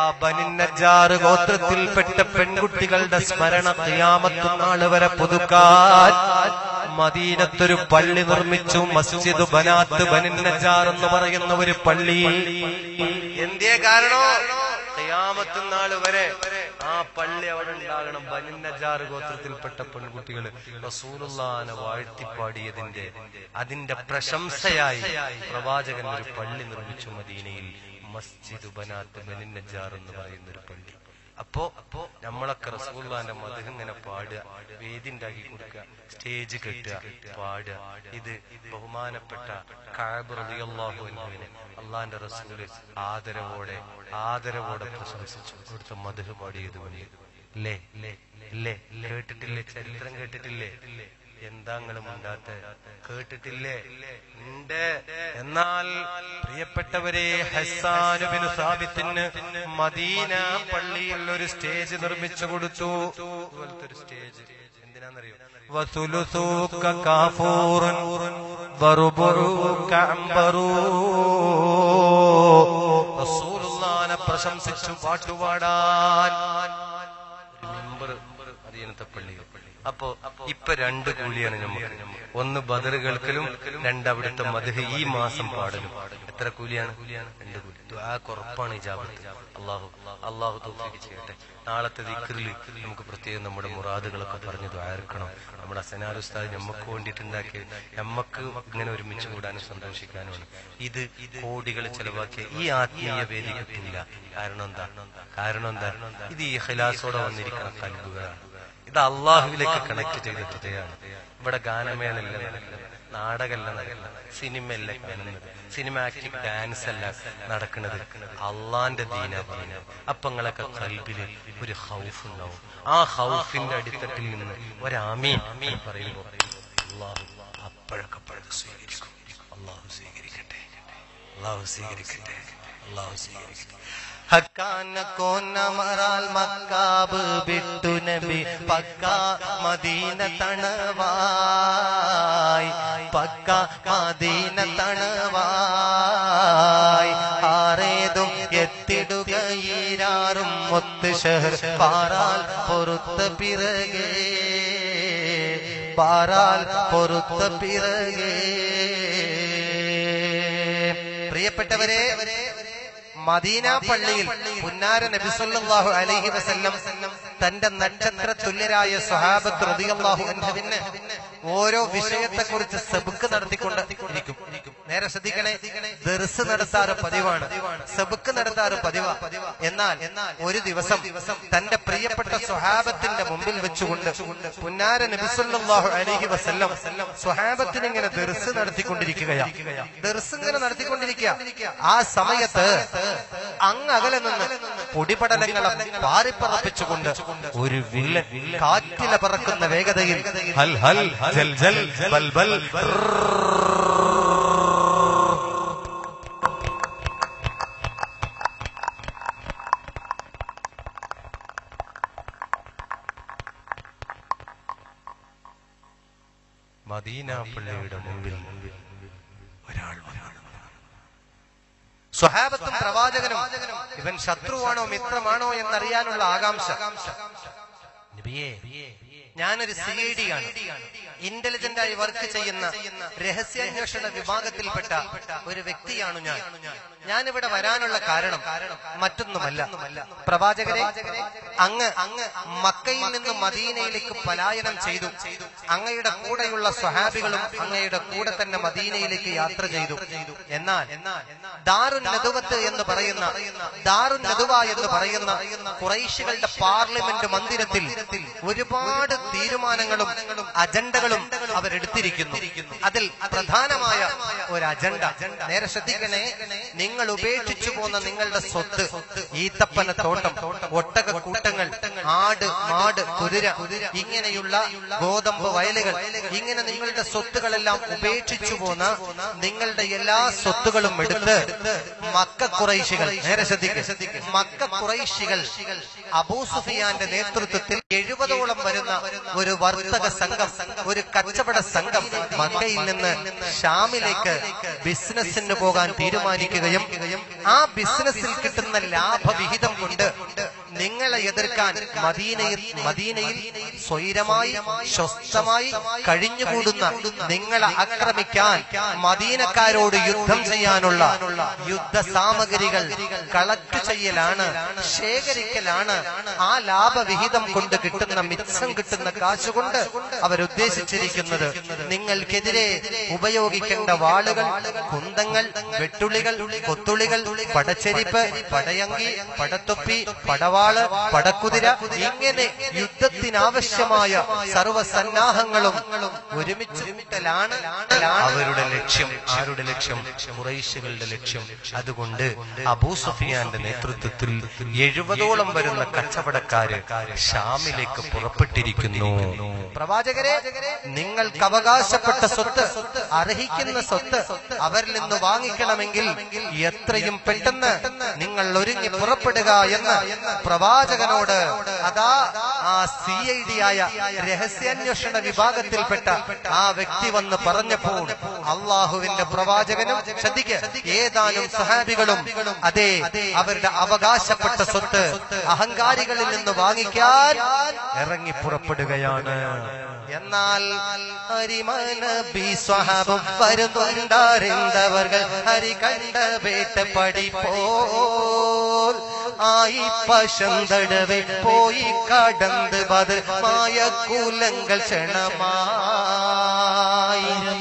ആ ബനി നജ്ജാർ ഗോത്രത്തിൽപ്പെട്ട പെൺകുട്ടികളുടെ സ്മരണ ഖിയാമത്ത് നാൾ വരെ പുതുക്കാൻ മദീനത്തൊരു പള്ളി നിർമ്മിച്ചു. മസ്ജിദ് ബനാത്ത് ബനി നജ്ജാർ എന്ന് പറയുന്ന ഒരു പള്ളി. എന്തേ കാരണം? ഖിയാമത്ത് നാൾ വരെ ആ പള്ളി അവിടെ ഉണ്ടാകണം. ബനി നജ്ജാർ ഗോത്രത്തിൽപ്പെട്ട പെൺകുട്ടികൾ റസൂലുള്ളാഹിനെ വാഴ്ത്തിപ്പാടിയതിന്റെ അതിന്റെ പ്രശംസയായി പ്രവാചകൻ ഒരു പള്ളി നിർമ്മിച്ചു മദീനയിൽ. മസ്ജിദ് ബനാത്ത് ബനി നജ്ജാർ എന്ന് പറയുന്ന ഒരു പള്ളി. അപ്പോ നമ്മളൊക്കെ റസൂലുള്ളാഹിന്റെ മദ്ഹ് ഇങ്ങനെ പാടുക, വേദി ഉണ്ടാക്കി കൊടുക്കുക, സ്റ്റേജ് കെട്ടുക, പാടുക. ഇത് ബഹുമാനപ്പെട്ട കഅബ് റളിയല്ലാഹു അൻഹുവിനെ അള്ളാന്റെ റസൂല് ആദരവോടെ പ്രശംസിച്ചു. ഇവിടുത്തെ മദ്ഹ് പാടിയത് വഴി അല്ലേ? കേട്ടിട്ടില്ലേ? ചരിത്രം കേട്ടിട്ടില്ലേ? എന്താ നിങ്ങളും ഉണ്ടാത്ത? കേട്ടിട്ടില്ലേ? ഉണ്ട്. എന്നാൽ പ്രിയപ്പെട്ടവരെ, ഹസ്സാൻ ഇബ്നു സാബിത്തിന് മദീന പള്ളിയിൽ ഒരു സ്റ്റേജ് നിർമ്മിച്ചു കൊടുത്തു. ഇതുപോലത്തെ ഒരു സ്റ്റേജ് എന്തിനാണെന്നറിയോ? വസുലുസൂക കാഫൂറുൻ വറുബുക അംബറൂ. റസൂലുള്ളാഹിനെ പ്രശംസിച്ചു പാട്ടുപാടാൻ മെമ്പർ മദീനത്തെ പള്ളിയിൽ. അപ്പോ ഇപ്പൊ 2 കൂലിയാണ് നമുക്ക്. ഒന്ന് ബദർ കേൾക്കലും, 2 അവിടുത്തെ മദ്ഹ് ഈ മാസം പാടലും. എത്ര കൂലിയാണ്? 2 കൂലി. ദുആക്ക് ഉറപ്പാണ് ഇജാബത്ത്. അള്ളാഹു തൗഫീഖ് ചെയ്യട്ടെ. നാളത്തെ ദിക്റിൽ നമുക്ക് പ്രത്യേകം നമ്മുടെ മുറാദുകളൊക്കെ പറഞ്ഞ് ദുആർക്കണം. നമ്മുടെ അസനാർ ഉസ്താദ് നമുക്ക് വേണ്ടിയിട്ടുണ്ടാക്കിയ, നമുക്ക് ഇങ്ങനെ ഒരുമിച്ച് കൂടാനും സന്തോഷിക്കാനുമാണ്. ഇത് കോടികൾ ചെലവാക്കിയ ഈ ആത്മീയ വേദി കിട്ടില്ല. കാരണം എന്താ? ഇത് ഈ ഇഖ്ലാസോടെ വന്നിരിക്കുന്ന കൽബുകളാണ്. ഇത് അള്ളാഹുവിലേക്ക് കണക്ട് ചെയ്തിട്ടാണ്. ഇവിടെ ഗാനമേളല്ല നടക്കുന്നത്, നാടകമല്ല നടക്കുന്നത്, സിനിമയല്ല കാണുന്നത്, സിനിമാറ്റിക് ഡാൻസ് അല്ല നടക്കുന്നത്, അള്ളാന്റെ ദീനാണ്. അപ്പൊ നിങ്ങളൊക്കെ കൽബില് ഒരു ഹൗഫ് ഉണ്ടാവും. ആ ഹൗഫിന്റെ അടിത്തട്ടിൽ നിന്ന് ഒരാമീൻ പറയുമ്പോ അള്ളാഹു അപ്പോഴൊക്കെ സ്വീകരിക്കും. അള്ളാഹു സ്വീകരിക്കട്ടെ. ഹക്കാന കോന മറാൽ മക്കാബ് ബിട്ടു നബി പക്ക മദീന തണവായി, പക്ക മദീന തണവായി. ആറേതും എത്തിടുകയിരാറും ഒത്ത് ഷഹർ പാറാൽ പൊറുത്ത പിറകെ, പാറാൽ പൊറുത്ത പിറകെ. പ്രിയപ്പെട്ടവരെ, മദീന പള്ളിയിൽ പുന്നാര നബി സല്ലല്ലാഹു അലൈഹി വസല്ലം തന്റെ നക്ഷത്ര തുല്യരായ സ്വഹാബത്ത് റളിയല്ലാഹു അൻഹുവിന് ഓരോ വിഷയത്തെക്കുറിച്ച് സബ്ക്ക് നടത്തിക്കൊണ്ടിരിക്കും. നേരെ ശ്രദ്ധിക്കണേ, ദർസ് നടത്താറ് പതിവാണ്, സബ്ക്ക് നടത്താറ് പതിവാ. എന്നാൽ ഒരു ദിവസം തന്റെ പ്രിയപ്പെട്ട സ്വഹാബത്തിന്റെ മുമ്പിൽ വെച്ചുകൊണ്ട് പുന്നാര നബി സല്ലല്ലാഹു അലൈഹി വസല്ലം സ്വഹാബത്തിന് ഇങ്ങനെ ദർസ് നടത്തിക്കൊണ്ടിരിക്കുകയാണ്. ദർസ് ഇങ്ങനെ നടത്തിക്കൊണ്ടിരിക്കുക. ആ സമയത്ത് അങ്ങകലെ നിന്ന് പൊടിപടലങ്ങളെ പാറിപ്പറപ്പിച്ചുകൊണ്ട് ഒരു വില്ലൻ കാറ്റില പറക്കുന്ന വേഗതയിൽ ഹൽ ഹൽ ജൽ ജൽ ബൽ ബൽ മദീന പള്ളിയുടെ മുമ്പിൽ ഒരാൾ സ്വഹാബത്തും പ്രവാചകനും ഇവൻ ശത്രുവാണോ മിത്രമാണോ എന്നറിയാനുള്ള ആകാംക്ഷ. നബിയേ, ഞാനൊരു CID ആണ്, ഇന്റലിജന്റായി വർക്ക് ചെയ്യുന്ന രഹസ്യാന്വേഷണ വിഭാഗത്തിൽപ്പെട്ട ഒരു വ്യക്തിയാണ് ഞാനിവിടെ വരാനുള്ള കാരണം മറ്റൊന്നുമല്ല. പ്രവാചകരെ, അങ്ങ് മക്കയിൽ നിന്ന് മദീനയിലേക്ക് പലായനം ചെയ്തു. അങ്ങയുടെ കൂടെയുള്ള സ്വഹാബികളും അങ്ങയുടെ കൂടെ തന്നെ മദീനയിലേക്ക് യാത്ര ചെയ്തു. എന്നാൽ ദാറുൻ നദുവത്ത് എന്ന് പറയുന്ന, ദാറുൻ നദുവ എന്ന് പറയുന്ന ഖുറൈശികളുടെ പാർലമെന്റ് മന്ദിരത്തിൽ ഒരുപാട് തീരുമാനങ്ങളും അജണ്ടകളും അവരെടുത്തിരിക്കുന്നു. അതിൽ പ്രധാനമായ ഒരു അജണ്ട, നേരെ ശ്രദ്ധിക്കണേ, നിങ്ങൾ ഉപേക്ഷിച്ചു പോന്ന നിങ്ങളുടെ സ്വത്ത്, ഈത്തപ്പനത്തോട്ടം, ഒട്ടകക്കൂട്ടങ്ങൾ, ആട്, മാട്, കുതിര, ഇങ്ങനെയുള്ള ഗോതമ്പ് വയലുകൾ, ഇങ്ങനെ നിങ്ങളുടെ സ്വത്തുകളെല്ലാം ഉപേക്ഷിച്ചു പോന്ന നിങ്ങളുടെ എല്ലാ സ്വത്തുകളും എടുത്ത് മക്ക ഖുറൈശികൾ, നേരെ ശ്രദ്ധിക്കുക, മക്ക ഖുറൈശികൾ അബൂ സുഫിയാന്റെ നേതൃത്വത്തിൽ 70ഓളം വരുന്ന ഒരു വർത്തക സംഘം, ഒരു കച്ചവട സംഘം മക്കയിൽ നിന്ന് ഷാമിലേക്ക് ബിസിനസിന് പോകാൻ തീരുമാനിക്കുകയും ആ ബിസിനസ്സിൽ കിട്ടുന്ന ലാഭവിഹിതം കൊണ്ട് നിങ്ങളെ എതിർക്കാൻ മദീനയിൽ സ്വൈരമായി സ്വസ്ഥമായി കഴിഞ്ഞുകൂടുന്ന നിങ്ങളെ ആക്രമിക്കാൻ മദീനക്കാരോട് യുദ്ധം ചെയ്യാനുള്ള യുദ്ധ സാമഗ്രികൾ കളക്ട് ചെയ്യലാണ്, ശേഖരിക്കലാണ്. ആ ലാഭവിഹിതം കൊണ്ട് കിട്ടുന്ന മിച്ചം കിട്ടുന്ന കാശുകൊണ്ട് അവരുദ്ദേശിച്ചിരിക്കുന്നത് നിങ്ങൾക്കെതിരെ ഉപയോഗിക്കേണ്ട വാളുകൾ, കുന്തങ്ങൾ, വെട്ടുളികൾ, കൊത്തുളികൾ, പടച്ചെരിപ്പ്, പടയങ്കി, പടത്തൊപ്പി, പടവാൾ, പടവാള്, പടക്കുതിര, ഇങ്ങനെ യുദ്ധത്തിനാവശ്യമായ സർവസന്നാഹങ്ങളും ഒരുമിച്ച് കൂട്ടലാണ് അവരുടെ ലക്ഷ്യം. ആരുടെ ലക്ഷ്യം? ഖുറൈശികളുടെ ലക്ഷ്യം. അതുകൊണ്ട് അബൂ സുഫിയാന്റെ നേതൃത്വത്തിൽ 70ഓളം വരുന്ന കച്ചവടക്കാര് ഷാമിലേക്ക് പുറപ്പെട്ടിരിക്കുന്നു. പ്രവാചകരെ, നിങ്ങൾക്ക് അവകാശപ്പെട്ട സ്വത്ത്, അർഹിക്കുന്ന സ്വത്ത് അവരിൽ നിന്ന് വാങ്ങിക്കണമെങ്കിൽ എത്രയും പെട്ടെന്ന് നിങ്ങൾ ഒരുങ്ങി പുറപ്പെടുക എന്ന് പ്രവാചകനോട് അതാ ആ CID ആയ രഹസ്യാന്വേഷണ വിഭാഗത്തിൽപ്പെട്ട ആ വ്യക്തി വന്ന് പറഞ്ഞപ്പോൾ അള്ളാഹുവിന്റെ പ്രവാചകനും ശ്രദ്ധിക്കുക, ഏതാനും സഹാബികളും അതേ അവരുടെ അവകാശപ്പെട്ട സ്വത്ത് അഹങ്കാരികളിൽ നിന്ന് വാങ്ങിക്കാൻ ഇറങ്ങി പുറപ്പെടുകയാണ്. എന്നാൽ ഹരിമനബി സ്വഹാബും വരുന്നുണ്ടായിരുന്നവർകൾ ഹരി കണ്ട വേട്ടപ്പടി പോൽ ആയി പശന്തടവെ പോയി കടந்து ബദർ മായ കൂലങ്ങൾ ക്ഷണമായി.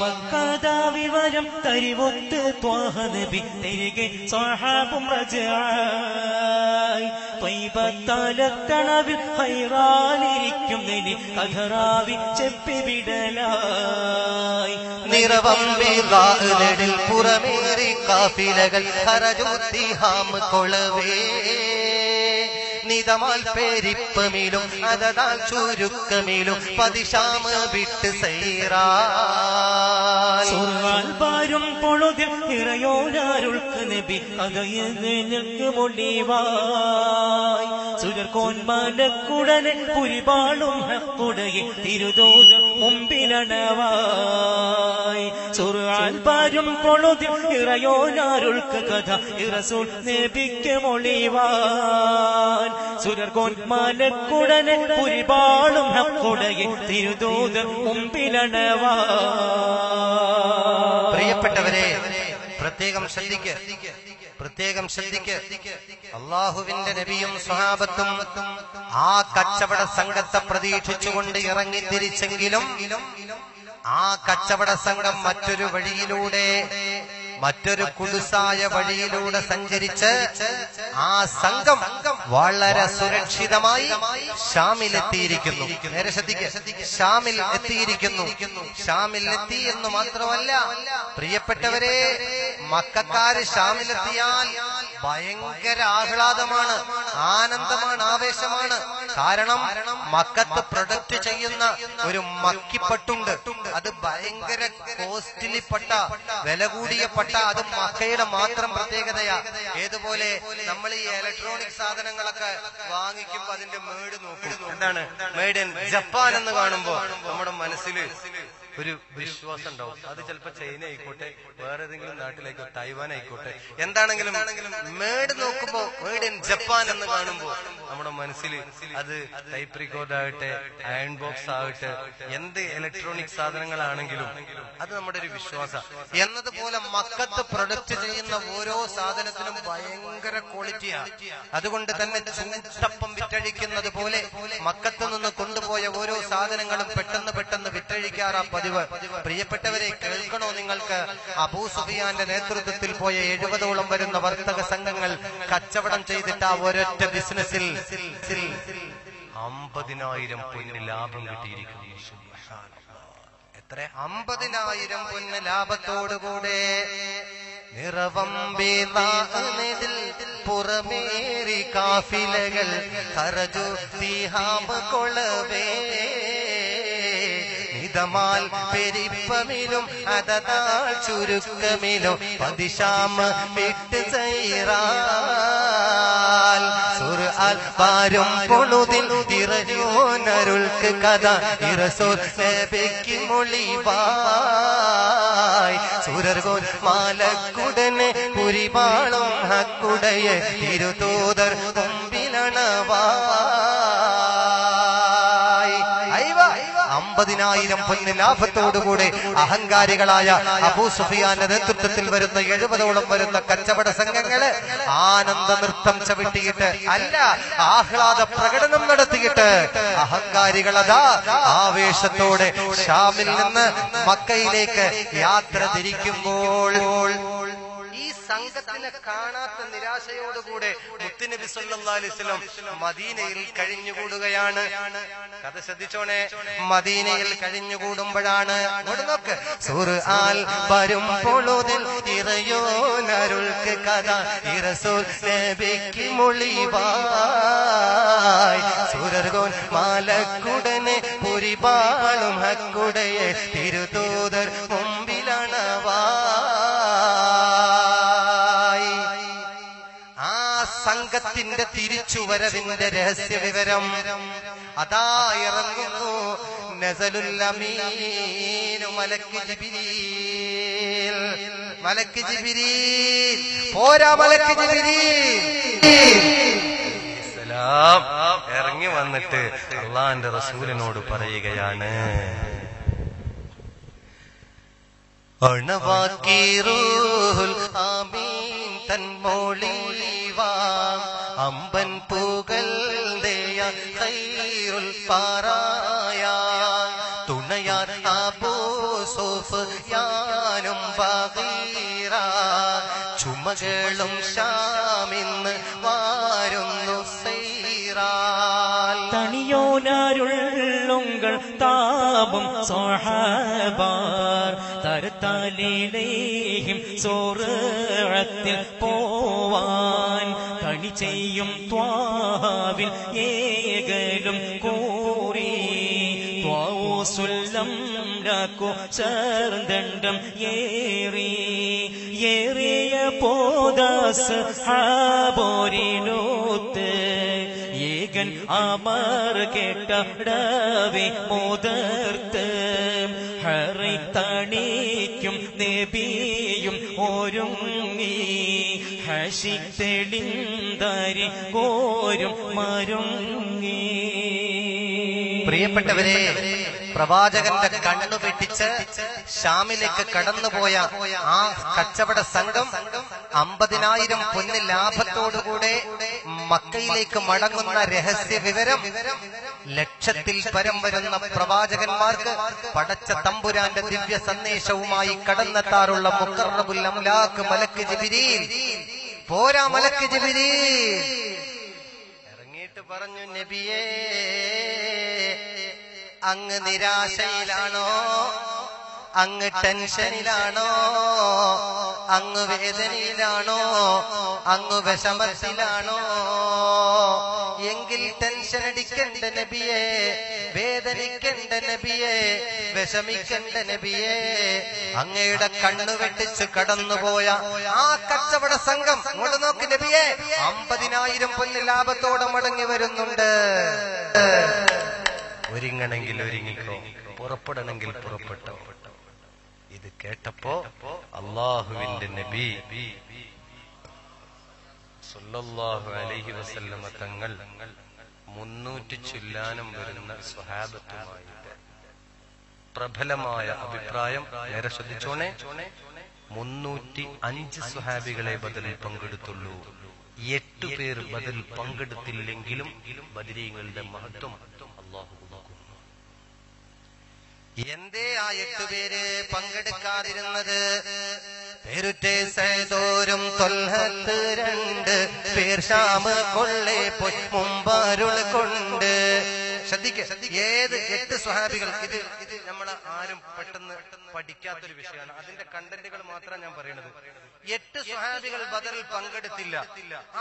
മക്കദാ വിവരം തരിവൊത്ത് ത്വാഹ നബി തിരികെ സ്വഹാബും റജായി. ത്വയ്ബത്തലത്തണവിൽ ഹൈറാനിരിക്കും നിനി കഥറാവി ചെപ്പിവിടലായി. നിറവമ്പിൽ പുറമേറി കാഫിലകൾ ഹരജൂത്തിഹാം കൊളവേ നിതമാൽ പേരിപ്പമിലും അതതാൽ ചുരുക്കമിലും പതിശാമ വിട്ട് സൈറാരും പൊഴുതിൽ ഇറയോരാരുൾക്ക് നബി അതയങ്ങൾക്ക് മൊഴിവായി. സുജർക്കോന്മാനക്കുടനെ പുരിപാടും ഹക്കുടയെ തിരുതോത് മുമ്പിലണവായി. സുറാൽപാരും പൊഴുതിൽ ഇറയോരാരുൾക്ക് കഥ ഇറസൂൽ നബിക്ക് മൊഴിവാൻ. സുരർഗോന്മാനക്കുടനെ പുരിപാളും ഹക്കുടയെ തിരുതൂത് മുമ്പിലണവാ. പ്രിയപ്പെട്ടവരെ, പ്രത്യേകം ശ്രദ്ധിക്ക്. അള്ളാഹുവിന്റെ നബിയും സ്വഹാബത്തും ആ കച്ചവട സംഘത്തെ പ്രതീക്ഷിച്ചുകൊണ്ട് ഇറങ്ങി തിരിച്ചെങ്കിലും ആ കച്ചവട സംഘം മറ്റൊരു വഴിയിലൂടെ, മറ്റൊരു കുടുസായ വഴിയിലൂടെ സഞ്ചരിച്ച് ആ സംഘം വളരെ സുരക്ഷിതമായി ഷാമിലെത്തിയിരിക്കുന്നു. നേരെ ശ്രദ്ധിക്കുക, ഷാമിൽ എത്തിയിരിക്കുന്നു. ഷാമിൽ എത്തി എന്ന് മാത്രമല്ല പ്രിയപ്പെട്ടവരെ, മക്കക്കാര് ഷാമിലെത്തിയാൽ ഭയങ്കര ആഹ്ലാദമാണ്, ആനന്ദമാണ്, ആവേശമാണ്. കാരണം മക്കത്ത് പ്രൊഡക്റ്റ് ചെയ്യുന്ന ഒരു മക്കിപ്പട്ടുണ്ട്. അത് ഭയങ്കര കോസ്റ്റ്ലി പട്ട, വില കൂടിയ പട്ട. അത് മക്കയുടെ മാത്രം പ്രത്യേകതയാ. ഏതുപോലെ നമ്മൾ ഈ ഇലക്ട്രോണിക് സാധനങ്ങളൊക്കെ വാങ്ങിക്കുമ്പോ അതിന്റെ മേഡ് നോക്കും. എന്താണ് മെയ്ഡ് ഇൻ ജപ്പാൻ എന്ന് കാണുമ്പോ നമ്മുടെ മനസ്സിൽ ഒരു വിശ്വാസം ഉണ്ടാവും. അത് ചിലപ്പോ ചൈന ആയിക്കോട്ടെ, വേറെ ഏതെങ്കിലും നാട്ടിലേക്കോ, തൈവാൻ ആയിക്കോട്ടെ, എന്താണെങ്കിലും മേഡ് നോക്കുമ്പോ മെയ്ഡ് ഇൻ ജപ്പാൻ എന്ന് കാണുമ്പോ നമ്മുടെ മനസ്സിൽ അത് ടൈപ്പ് റെക്കോർഡ് ആകട്ടെ, അയൺ ബോക്സ് ആകട്ടെ, എന്ത് ഇലക്ട്രോണിക് സാധനങ്ങളാണെങ്കിലും അത് നമ്മുടെ ഒരു വിശ്വാസം. എന്നതുപോലെ മക്കത്ത് പ്രൊഡക്റ്റ് ചെയ്യുന്ന ഓരോ സാധനത്തിനും ഭയങ്കര ക്വാളിറ്റിയാണ്. അതുകൊണ്ട് തന്നെ ചൂട്ടപ്പം വിറ്റഴിക്കുന്നത് പോലെ മക്കത്ത് നിന്ന് കൊണ്ടുപോയ ഓരോ സാധനങ്ങളും പെട്ടെന്ന് പെട്ടെന്ന് വിറ്റഴിക്കാറാ പതിവ്. പ്രിയപ്പെട്ടവരെ, കേൾക്കണോ നിങ്ങൾക്ക്? അബൂ സുഫിയാന്റെ നേതൃത്വത്തിൽ പോയ 70ഓളം വരുന്ന വർത്തക സംഘങ്ങൾ കച്ചവടം ചെയ്തിട്ട് ആ ഒരൊറ്റ ബിസിനസ്സിൽ 50,000 പൊന്ന് ലാഭം കിട്ടിയിരിക്കുന്നു. എത്ര? 50,000 പൊന്ന് ലാഭത്തോടുകൂടെ നിറവമ്പിൽ പുറമേറി കാഫിലകൾ ഹരജൂത്തിഹാം കൊളവേ നിതമാൽ പെരിപ്പമിലും അതതാൽ ചുരുക്കമിലും പതിശാമ വിട്ട് സൈറാൽ. സുർആൽ പാരും പൊളുതിൽ ഇറയോനരുൾക്ക് കഥ ഇറസൂൽ നബിക്ക് മൊഴിവായി. സുരർഗോൻ മാലക്കുടനെ പുരിപാളും ഹക്കുടയെ തിരുതൂതർ മുമ്പിലണവായി. 50,000 പൊന്ന് ലാഭത്തോടുകൂടെ അഹങ്കാരികളായ അബൂ സുഫിയാന്റെ നേതൃത്വത്തിൽ വരുന്ന 70ഓളം വരുന്ന കച്ചവട സംഘങ്ങള് ആനന്ദ നൃത്തം ചവിട്ടിയിട്ട്, അല്ല ആഹ്ലാദ പ്രകടനം നടത്തിയിട്ട് അഹങ്കാരികളതാ ആവേശത്തോടെ ഷാമിൽ നിന്ന് മക്കയിലേക്ക് യാത്ര തിരിക്കുമ്പോൾ ഈ സംഘത്തിനെ കാണാത്ത നിരാശയോടുകൂടെ മുത്തുനബി സല്ലല്ലാഹു അലൈഹി വസല്ലം മദീനയിൽ കഴിഞ്ഞുകൂടുകയാണ്. കഥ ശ്രദ്ധിച്ചോണേ. മദീനയിൽ കഴിഞ്ഞുകൂടുമ്പോഴാണ് നോക്ക് സുർആൽ വരും പൊഴുതിൽ ഇറയോനരുൾക്ക് കഥ റസൂൽ നബിക്ക് മൊളിവായി സുരർഗോൻ മാലക്കുടനെ പുരിപാളും ഹക്കുടയെ തിരുതൂതർ മുമ്പിലണവായി. ആ സംഘത്തിന്റെ തിരിച്ചുവരവിന്റെ രഹസ്യ വിവരം അതാ ഇറങ്ങുന്നു. നസലുൽ അമീൻ മലക്ക് ജിബ്രീൽ. മലക്ക് ജിബ്രീൽ പോരാ, മലക്ക് ജിബ്രീൽ സലാം ഇറങ്ങി വന്നിട്ട് അള്ളാന്റെ റസൂലിനോട് പറയുകയാണ്, അണവാക്കി റൂഹുൽ ആമീൻ തൻ മൊളിവാം അമ്പൻ പൂകൾ ദേയ ഖൈറുൽ പാറായ തുണയാർ അബൂ സുഫ്യാനും ബഗീറ ചുമകളും ഷാമിന്ന് വാരുന്നു സൈറാൽ. തണിയോനാരുള്ളുങ്കൾ താപം സ്വഹാബാർ തരത്താലേഹിം സോറത്തിൽ പോവാൻ കണി ചെയ്യും ത്വാവിൽ ഏകലും കൂറി ത്വാസുല്ലം ലാക്കോ ചേർദണ്ഡം ഏറിയ പോദാസ് ഹാബോരിനോത്ത് ഏകൻ അമർ കേട്ടടവേ മോദർത്ത് ഹറി തണിക്കും നബിയും ഒരുങ്ങി ഹഷി തെളിന്തരി കോരും മരുങ്ങി. പ്രിയപ്പെട്ടവരെ, പ്രവാചകന്റെ കണ്ണു വെട്ടിച്ച് ഷാമിലേക്ക് കടന്നുപോയ ആ കച്ചവട സംഘം 50,000 പൊന്ന് ലാഭത്തോടുകൂടെ മക്കയിലേക്ക് മടങ്ങുന്ന രഹസ്യ വിവരം ലക്ഷത്തിൽ പരം വരുന്ന പ്രവാചകന്മാർക്ക് പടച്ച തമ്പുരാന്റെ ദിവ്യ സന്ദേശവുമായി കടന്നെത്താറുള്ള മുഖറബുൽ അംലാക്ക് മലക്ക് ജിബ്രീൽ. പോരാ, മലക്ക് ജിബ്രീൽ ഇറങ്ങിയിട്ട് പറഞ്ഞു, നബിയേ അങ്ങ് നിരാശയിലാണോ, അങ്ങ് ടെൻഷനിലാണോ, അങ്ങ് വേദനയിലാണോ, അങ്ങ് വിഷമത്തിലാണോ? എങ്കിൽ ടെൻഷൻ അടിക്കണ്ട നബിയേ, വേദനിക്കണ്ട നബിയേ, വിഷമിക്കണ്ട നബിയേ. അങ്ങയുടെ കണ്ണു വെട്ടിച്ച് കടന്നുപോയ ആ കച്ചവട സംഘം ഇങ്ങോട്ട് നോക്ക് നബിയേ, 50,000 പൊന്ന് ലാഭത്തോടെ മടങ്ങി വരുന്നുണ്ട്. ഒരുങ്ങണമെങ്കിൽ ഒരുങ്ങിക്കോ, പുറപ്പെടണമെങ്കിൽ പുറപ്പെട്ടോ. ഇത് കേട്ടപ്പോ അള്ളാഹുവിന്റെ നബി സല്ലല്ലാഹു അലൈഹി വസല്ലമ തങ്ങൾ 300 ചുല്ലാനം വരുന്ന സ്വഹാബത്തുമായിട്ട് പ്രബലമായ അഭിപ്രായം. നേരെ ശ്രദ്ധിച്ചോണേ, 305 സ്വഹാബികളെ ബദറിൽ പങ്കെടുത്തുള്ളൂ. 8 പേർ ബദറിൽ പങ്കെടുത്തില്ലെങ്കിലും ബദരീങ്ങളുടെ മഹത്വം അല്ലാഹു നോക്കുന്നു. എന്തേ ആ 8 പേര് പങ്കെടുക്കാതിരുന്നത്? പേരുറ്റേ സൈദോരും തൊൽഹത്ത് 2 പേർ ഷാം കൊള്ളേ പോയി മുമ്പരുൾ കൊണ്ട്. ശ്രദ്ധിക്ക, ഏത് 8 സ്വഹാബികൾ? ഇത് നമ്മൾ ആരും പെട്ടെന്ന് പഠിക്കാത്തൊരു വിഷയമാണ്. അതിന്റെ കണ്ടന്റുകൾ മാത്രം ഞാൻ പറയുന്നത്. 8 സ്വഹാബികൾ ബദറിൽ പങ്കെടുത്തില്ല.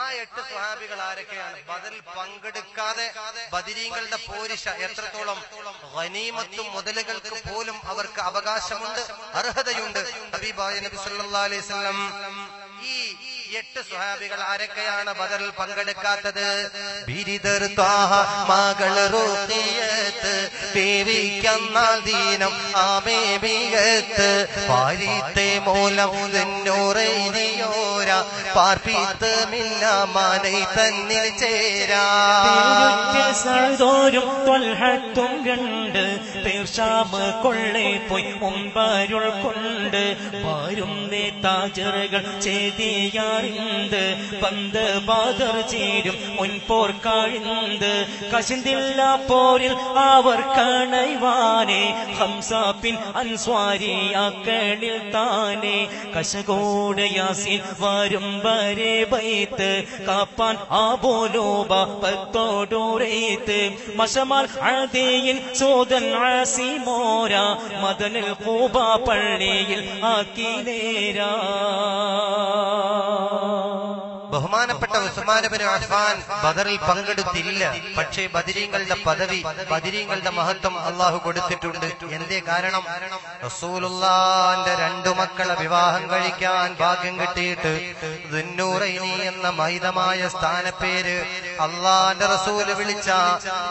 ആ 8 സ്വഹാബികൾ ആരൊക്കെയാണ്? ബദറിൽ പങ്കെടുക്കാതെ ബദരീങ്ങളുടെ പോരിശ എത്രത്തോളം ഗനീമത്തും മുതലുകൾക്ക് പോലും അവർക്ക് അവകാശമുണ്ട്, അർഹതയുണ്ട്. ഹബീബായ നബി സല്ലല്ലാഹു അലൈഹി വസല്ലം ഈ 8 സ്വഹാബികൾ ആരൊക്കെയാണ് ബദറിൽ പങ്കെടുക്കാത്തത്? ബിരിദർ ത്വാഹ മകൾ റുഖിയത്ത് ബീവിക്കന്നാൽ ദീനം ആമേബിയത്ത് പാരിത്തെ മൂലം നൂറൈനിയോര പാർപ്പിത്ത് മിന്നമാനൈ തന്നിൽ ചേരാ. സൈദോരും ത്വൽഹത്തും 2 പേർ ഷാം കൊള്ളേ പോയി മുമ്പരുൾ കൊണ്ട്. വരുന്നേ താജറുകൾ ചെയ്തിയാറിന്ത് പന്ത് ബാദർ ചേരും മുൻപോർ കാഴ്ந்து കശിന്തില്ല പോരിൽ അവർ കണൈവാനെ ഹംസ പിൻ അൻസ്വാരി അക്കളിൽ താനെ കശകോട് യാസീൻ വരും വരെ ബൈത്ത് കാപ്പാൻ ആബോലോബ പത്തോടൂരേത്ത് മശമാൽ അദീൻ സോദൻ ആസിമോര മദനിൽ ഖൂബ പള്ളിയിൽ ആക്കിലേരാ. ബഹുമാനപ്പെട്ട ഉസ്മാൻ ഇബ്നു അഫ്ഫാൻ ബദറിൽ പങ്കെടുത്തില്ല. പക്ഷേ ബദരീങ്ങളുടെ പദവി, ബദരീങ്ങളുടെ മഹത്വം അള്ളാഹു കൊടുത്തിട്ടുണ്ട്. എന്തേ കാരണം? റസൂലുള്ളാന്റെ രണ്ടു മക്കളെ വിവാഹം കഴിക്കാൻ ഭാഗ്യം കിട്ടിയിട്ട് ദുന്നൂറൈനി എന്ന മഹിതമായ സ്ഥാനപ്പേര് അള്ളാന്റെ റസൂല് വിളിച്ച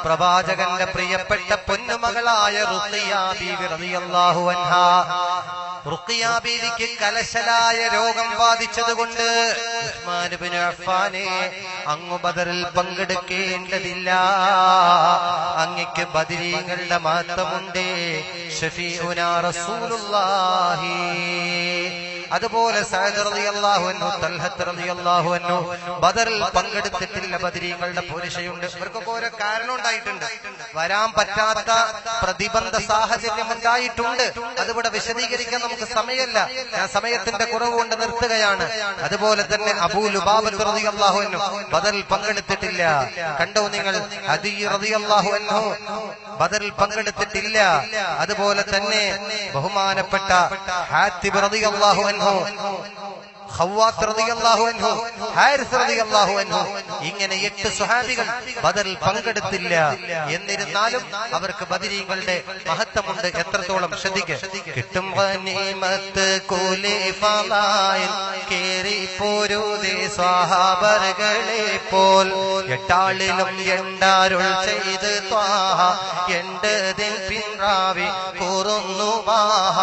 പ്രവാചകന്റെ പ്രിയപ്പെട്ട പൊന്നുമകളായ റുഖിയ ബീവി റളിയല്ലാഹു അൻഹാ. റുഖിയ ബീവിക്ക് കലശലായ രോഗം ബാധിച്ചതുകൊണ്ട് ഉസ്മാൻ ഇബ്നു അഫ്ഫാനെ അങ്ങ് ബദറിൽ പങ്കെടുക്കേണ്ടതില്ല. അങ്ങക്ക് ബദരീങ്ങളുടെ മഹത്വമുണ്ട്. ഷഫീഉനാ റസൂലുള്ളാഹി. അതുപോലെ സഅദ് റളിയല്ലാഹു അൻഹു, തൽഹത്ത് റളിയല്ലാഹു അൻഹു ബദറിൽ പങ്കെടുത്തിട്ടില്ല. ബദരീങ്ങളുടെ പോരിശയുണ്ട്. ഇവർക്കൊക്കെ ഓരോ കാരണം ഉണ്ടായിട്ടുണ്ട്. വരാൻ പറ്റാത്ത പ്രതിബന്ധ സാഹചര്യം ഉണ്ടായിട്ടുണ്ട്. അതിവിടെ വിശദീകരിക്കാൻ നമുക്ക് സമയമല്ല. ഞാൻ സമയത്തിന്റെ കുറവ് കൊണ്ട് നിർത്തുകയാണ്. അതുപോലെ തന്നെ അബൂ ലുബാബത്ത് റളിയല്ലാഹു അൻഹു ബദറിൽ പങ്കെടുത്തിട്ടില്ല. കണ്ടോ നിങ്ങൾ? അദീ റളിയല്ലാഹു അൻഹു ബദറിൽ പങ്കെടുത്തിട്ടില്ല. അതുപോലെ തന്നെ ബഹുമാനപ്പെട്ട ഹാത്തിബ് റളിയല്ലാഹു അൻഹു, ഖവ്വാത്ത് റളിയല്ലാഹു അൻഹു, ഹാരിസ് റളിയല്ലാഹു അൻഹു, ഇങ്ങനെ 8 സ്വഹാബികൾ ബദറിൽ പങ്കെടുത്തില്ല. എന്നിരുന്നാലും അവർക്ക് ബദരീങ്ങളുടെ മഹത്വമുണ്ട്. എത്രത്തോളം ശ്രദ്ധിക്കുക. കിട്ടും ഗനീമത്ത് കൂലി ഫളായിൽ കേറി പോരുതേ സ്വഹാബറുകളെ പോൽ എട്ടാളിലും എണ്ടാരുൾ ചെയ്ത് ത്വാഹ എണ്ടതിൽ പിൻറാവി കൂറുന്നു ബാഹ.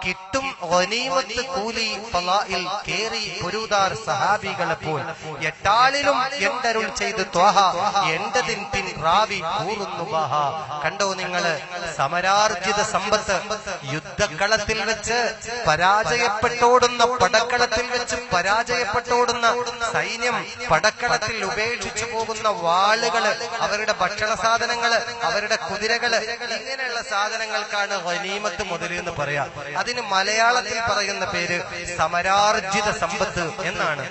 കിട്ടും ഗനീമത്ത് കൂലി ഫളായിൽ കേറി പൊരുതാർ സഹാബികളെ പോൽ എട്ടാളിലും എണ്ടരുൾ ചെയ്ത് ത്വാഹ എണ്ടതിൻ പിൻ റാവി കൂറുന്നു ബാഹ. കണ്ടോ നിങ്ങള്? സമരാർജിത സമ്പത്ത് യുദ്ധക്കളത്തിൽ വെച്ച് പരാജയപ്പെട്ടോടുന്ന, പടക്കളത്തിൽ വെച്ച് പരാജയപ്പെട്ടോടുന്ന സൈന്യം, പടക്കളത്തിൽ ഉപേക്ഷിച്ചു പോകുന്ന വാളുകള്, അവരുടെ ഭക്ഷണ സാധനങ്ങള്, അവരുടെ കുതിരകള്, ഇങ്ങനെയുള്ള സാധനങ്ങൾക്കാണ് ഗനീമത്ത് മുതൽ എന്ന് പറയാ. അതിന് മലയാളത്തിൽ പറയുന്ന പേര് സമരാർജിത സമ്പത്ത് എന്നാണ്.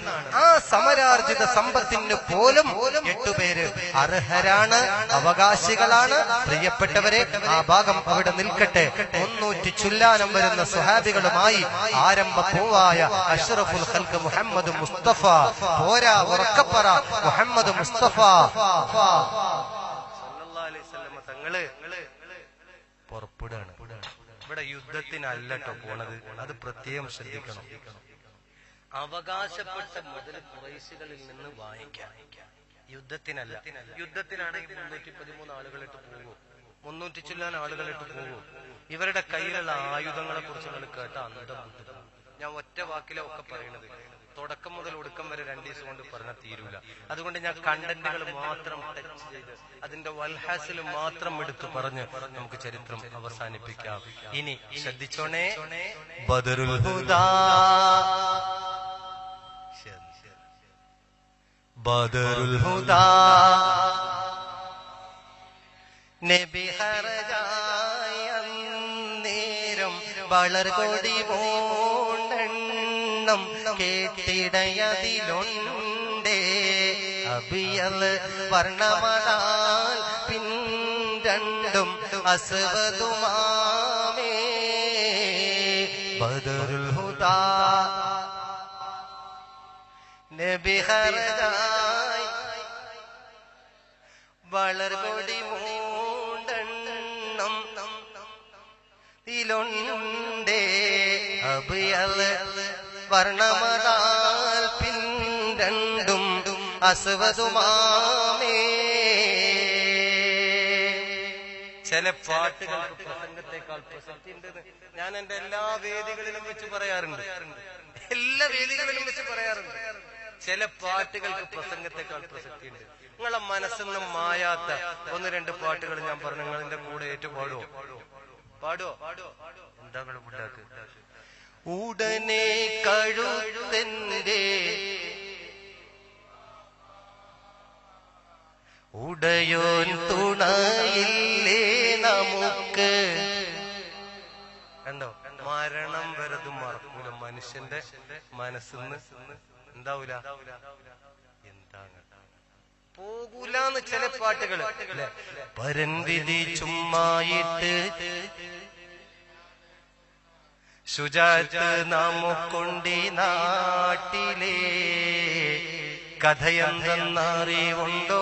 ആ സമരാർജിത സമ്പത്തിന് പോലും 8 പേര് അർഹരാണ്, അവകാശികളാണ്. പ്രിയപ്പെട്ടവരെ, ആ ഭാഗം അവിടെ നിൽക്കട്ടെ. 300 ചുല്ലാനം വരുന്ന സ്വഹാബികളുമായി ആരംഭ പൂവായ അഷ്റഫുൽ ഖൽഖ് മുഹമ്മദ് മുസ്തഫ, പോരാ ഉറക്കപ്പറ മുഹമ്മദ് മുസ്തഫ സല്ലല്ലാഹു അലൈഹി വസല്ലം തങ്ങള് പുറപ്പെടുകയാണ്. ഇവിടെ യുദ്ധത്തിനല്ലട്ടോ പോണത്, അത് പ്രത്യേകം ശ്രദ്ധിക്കണം. അവകാശപ്പെട്ട മുതൽ ഖുറൈശികളിൽ നിന്ന് വാങ്ങിക്കാം, യുദ്ധത്തിനല്ല. യുദ്ധത്തിനാണെങ്കിൽ 313 ആളുകളിട്ട് പോകും, 300 ചുല്ലാൻ ആളുകളിട്ട് പോകും. ഇവരുടെ കയ്യിലുള്ള ആയുധങ്ങളെ കുറിച്ച് നിങ്ങൾ കേട്ട അന്തം വിട്ടു. ഞാൻ ഒറ്റ വാക്കിലെ ഒക്കെ പറയണത്, തുടക്കം മുതൽ ഒടുക്കം വരെ 2 ദിവസം കൊണ്ട് പറഞ്ഞാൽ തീരൂല. അതുകൊണ്ട് ഞാൻ കണ്ടന്റുകൾ മാത്രം ടച്ച് ചെയ്ത് അതിന്റെ വൽഹാസിൽ മാത്രം എടുത്തു പറഞ്ഞ് നമുക്ക് ചരിത്രം അവസാനിപ്പിക്കാം. ഇനി ശ്രദ്ധിച്ചോണേ. ബദറുൽ ഹുദാ, ബദറുൽ ഹുദാ നബി ഹറജായ നേരം വളർകൊടി പൂണ്ടെണ്ണം കേട്ടിടയതിലുണ്ടേ അബിയൽ വർണ്ണമണാൽ പിൻരണ്ടും അസ്വദുമാമേ ബദറുൽ ഹുദാ നബി ഹറജായ വളർകൊടി മൂണ്ടെണ്ണം ിലുണ്ടേ അബിയൽ വർണ്ണമതാൽ പിൻരണ്ടും അസ്വദുമാമേ. ചില പാട്ടുകൾക്ക് പ്രസംഗത്തെക്കാൾ പ്രസക്തി ഉണ്ടെന്ന് ഞാൻ എന്റെ എല്ലാ വേദികളിലും വെച്ച് പറയാറുണ്ട്. എല്ലാ വേദികളിലും വെച്ച് പറയാറുണ്ട്. ചില പാട്ടുകൾക്ക് പ്രസംഗത്തെക്കാൾ പ്രസക്തിയുണ്ട്. നിങ്ങളെ മനസ്സൊന്നും മായാത്ത 1-2 പാട്ടുകൾ ഞാൻ പറഞ്ഞു. നിങ്ങൾ എന്റെ കൂടെ ഏറ്റു പാടുവോ? പാടുവോ? എന്താ ഉണ്ടാക്കുക? ഉടനെ കഴുത്തന്റെ ഉടയോൻ തുണയില്ലേ നമുക്ക്. കണ്ടോ, മരണം വരതും മറക്കൂല. മനുഷ്യന്റെ മനസ്സിന്ന് എന്താവൂല, എന്താ പോകൂലെന്ന് ചില പാട്ടുകൾ. പരൻവിധി ചുമ്മായിട്ട് ശുചാത്ത് നമുക്കൊണ്ടി നാട്ടിലെ കഥയെന്തെന്നറിവുണ്ടോ?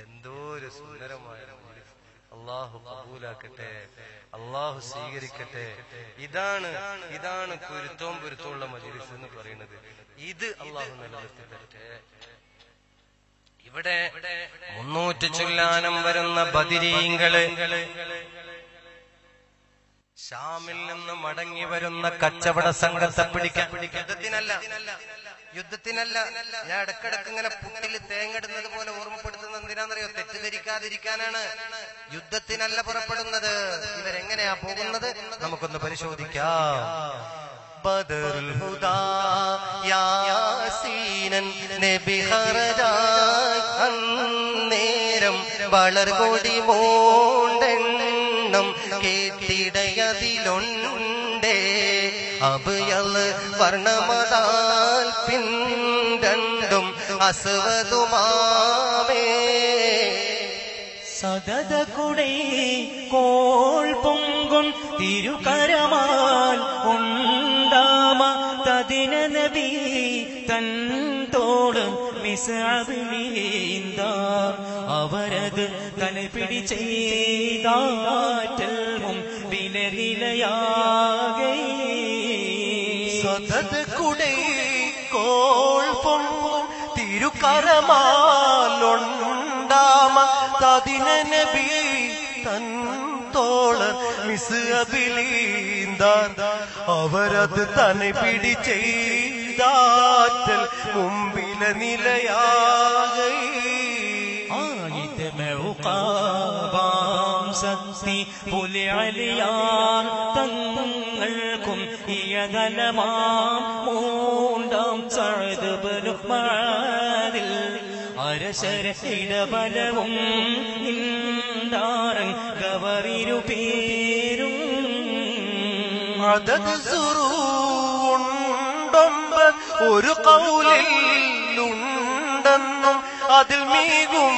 എന്തോ ഒരു സുന്ദരമായ അള്ളാഹു കബൂലാക്കട്ടെ, അള്ളാഹു സ്വീകരിക്കട്ടെ. ഇതാണ് പൊരുത്തവും പൊരുത്തമുള്ള മജ്‌ലിസ് എന്ന് പറയുന്നത്. ഇത് അള്ളാഹു നിലനിർത്തി തരട്ടെ. ഇവിടെ 300 ചൊല്ലാനം വരുന്ന ബദരീങ്ങള്, ഷാമിൽ നിന്ന് മടങ്ങി വരുന്ന കച്ചവട സംഘത്തെ പിടിക്കാൻ, യുദ്ധത്തിനല്ല. ഞാൻ ഇടക്കിടക്ക് ഇങ്ങനെ പുട്ടിൽ തേങ്ങടുന്നത് പോലെ ഓർമ്മപ്പെടുത്തുന്നത് എന്തിനാണെന്നറിയോ? തെറ്റിദ്ധരിക്കാതിരിക്കാനാണ്. യുദ്ധത്തിനല്ല പുറപ്പെടുന്നത്. ഇവരെങ്ങനെയാ പോകുന്നത്? നമുക്കൊന്ന് പരിശോധിക്കാം. ബദറുൽ ഹുദാ യാസീനൻ നബി ഖറജായ് അന്നേരം വളർകൊടി മോണ്ടെണ്ണം കേട്ടിടയതിലുണ്ടേ അബയൽ വർണ്ണമതാൽ പിൻരണ്ടും അസ്വദുമാവേ സദത കുടൈ കോൾ പൊങ്കും തിരുകരമാൽ ഉണ്ടാമ തദിന നബി തൻ തോട് മിസ്അബിലീന്ദ അവരത് തലപിടി ചെയ്താറ്റൽമും വിലനിലയാകെ സദത കുടൈ കോൾ പൊങ്കും തിരുകരമാലുണ്ടാമ തദിന നബി തൻ തോളർ മിസ്അബിലീന്ദ അവരത് തന്നെ പിടി ചെയ്താറ്റൽ മുമ്പില നിലയാകെ ശക്തി പുലിയലിയാർ തങ്ങൾക്കും ഇയകലമാം മൂണ്ടാം ചഴുതുബലുമാതിൽ അരശര ഇടബലവും ഇന്ദാറൻ ഗവറിരു പേരും അതത് സുറൂണ്ടൊമ്പ ഒരു കൗലിലുണ്ടെന്നും അതിൽ മീകും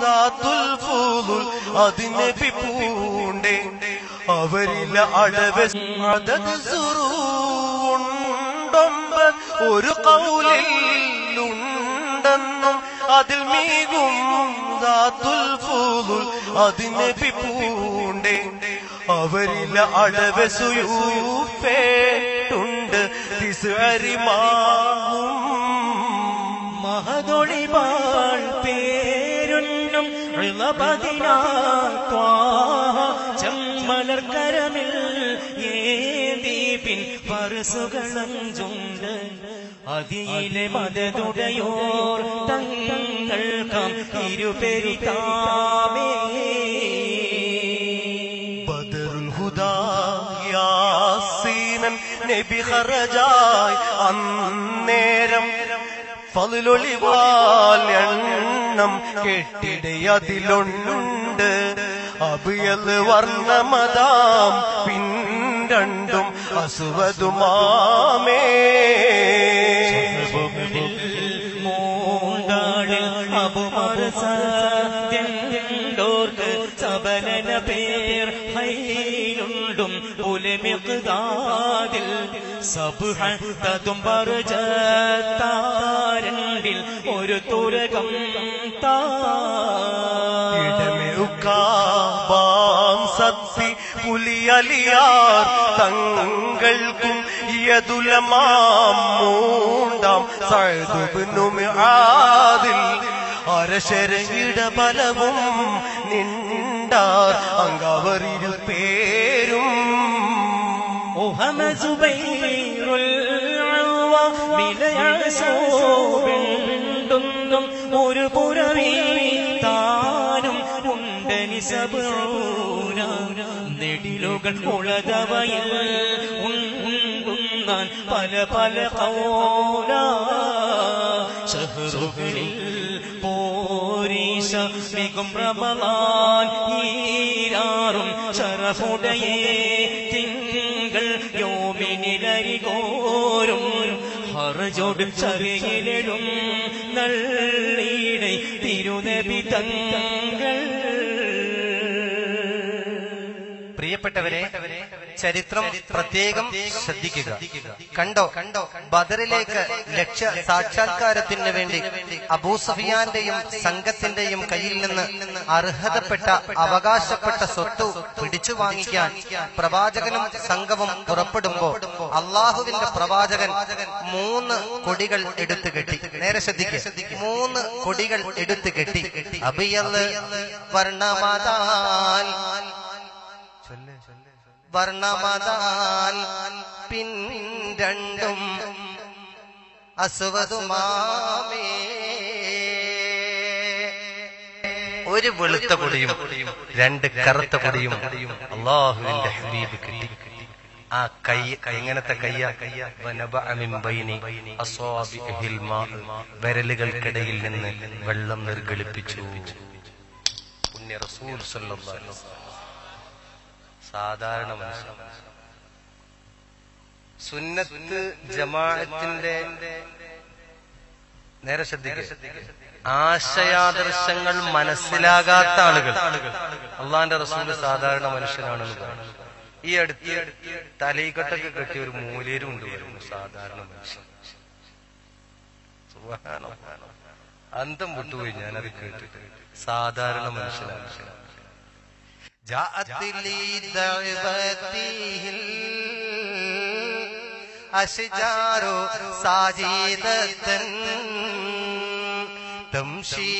ദാത്തുൽ ഫൂദുൽ അതിനെ പൂണ്ടേ അവരില അടവ്. അതത് സുറൂണ്ടൊമ്പ ഒരു കൗലിലുണ്ടെന്നും അതിൽ മീകും ദാത്തുൽ ഫൂദുൽ അതിനെ പൂണ്ടേ അവരില അടവ് സുയൂഫേട്ടുണ്ട് തിസ്അരിമാവും മഹദൊളിവാൾ പേരുന്നും ചെമ്മലർക്കരമിൽ ഏദീപിൻ പർസുകളഞ്ചുണ്ട് അതിലെ മദതുടയോർ തങ്ങൾക്കാം ഇരുപെരിതാമേ ബദറുൽ ഹുദാ യാസീനൻ നബി ഖറജായ് അന്നേരം ഫളിലൊളിവാൽ എണ്ണം കെട്ടിടയതിലുണ്ട് അബിയൽ വർണ്ണമതാം പിൻരണ്ടും അസ്വദുമാമേ മൂണ്ടാളിൽ അബുമർസോർക്ക് സബലന പേർ ഹൈലുണ്ടും പുലിമിഖ്ദാദിൽ സബ്ഹതതും ബർജത്താരണ്ടിൽ ഒരു തുരകം ഇടമെഴുക്കാബാം സത്തി പുലിയലിയാർ തങ്ങൾക്കും യദുലമാം മൂണ്ടാം സഅദുബ്നു മുആദിൽ അരശര ഇടബലവും നിണ്ടാർ അങ്കവരിരു പേരും മുഹമ്മദുബൈറുൽ വിലയസോബിണ്ടും ഒരു പുരവി താൻ സബഊന നെടിലുകൾ ഉളതവയിൽ ഉണ്ണാൻ പല പല ഖൗല ശഹറുകളിൽ പോരീശ മികും റമളാൻ ഈരാറും ശറഫുടയേ തിങ്കൾ യോമിനിലരികോരും ഹർജോട് ചറിയിലും നള്ളിയുടെ തിരുനബി തങ്ങൾ. പ്രിയപ്പെട്ടവരെ, ചരിത്രം പ്രത്യേകം ശ്രദ്ധിക്കുക. കണ്ടോ ബദറിലേക്ക് ലക്ഷ്യ സാക്ഷാത്കാരത്തിന് വേണ്ടി അബൂ സുഫിയാന്റെയും സംഘത്തിന്റെയും കയ്യിൽ നിന്ന് അർഹതപ്പെട്ട അവകാശപ്പെട്ട സ്വത്ത് പിടിച്ചു വാങ്ങിക്കാൻ പ്രവാചകനും സംഘവും പുറപ്പെടുമ്പോ അള്ളാഹുവിന്റെ പ്രവാചകൻ 3 കൊടികൾ എടുത്തു കെട്ടി. നേരെ ശ്രദ്ധിക്കുക, 3 കൊടികൾ എടുത്തു കെട്ടി. അബിയല് വർണ്ണമതാൽ പിൻരണ്ടും അസ്വദുമാമേ. ഒരു വെളുത്ത കൊടിയും 2 കറുത്ത കൊടിയും അള്ളാഹുവിന്റെ ഹബീബ് കിട്ടി. ആ കൈ എങ്ങനത്തെ വിരലുകൾക്കിടയിൽ നിന്ന് വെള്ളം നിർഗളിപ്പിച്ചു. പുണ്യ റസൂൽ സല്ലല്ലാഹു അലൈഹി വസല്ലം. സാധാരണ മനുഷ്യൻ. സുന്നത്ത് ജമാഅത്തിന്റെ നേരെ ശ്രദ്ധിക്കുക, ആശയാദർശങ്ങൾ മനസ്സിലാകാത്ത ആളുകൾ അള്ളാന്റെ റസൂല് സാധാരണ മനുഷ്യനാണെന്ന് പറഞ്ഞു. ഈ അടുത്ത് തലയിക്കൊട്ടൊക്കെ കെട്ടിയ ഒരു മൂലേരും കൊണ്ടുവരുന്നു സാധാരണ മനുഷ്യൻ. സുബ്ഹാനല്ലാഹ്, അന്തം വിട്ടുപോയി ഞാനത് കേട്ടിട്ട്. സാധാരണ മനുഷ്യനാണ്. جاءت لدعوته الأشجار ساجدة تمشي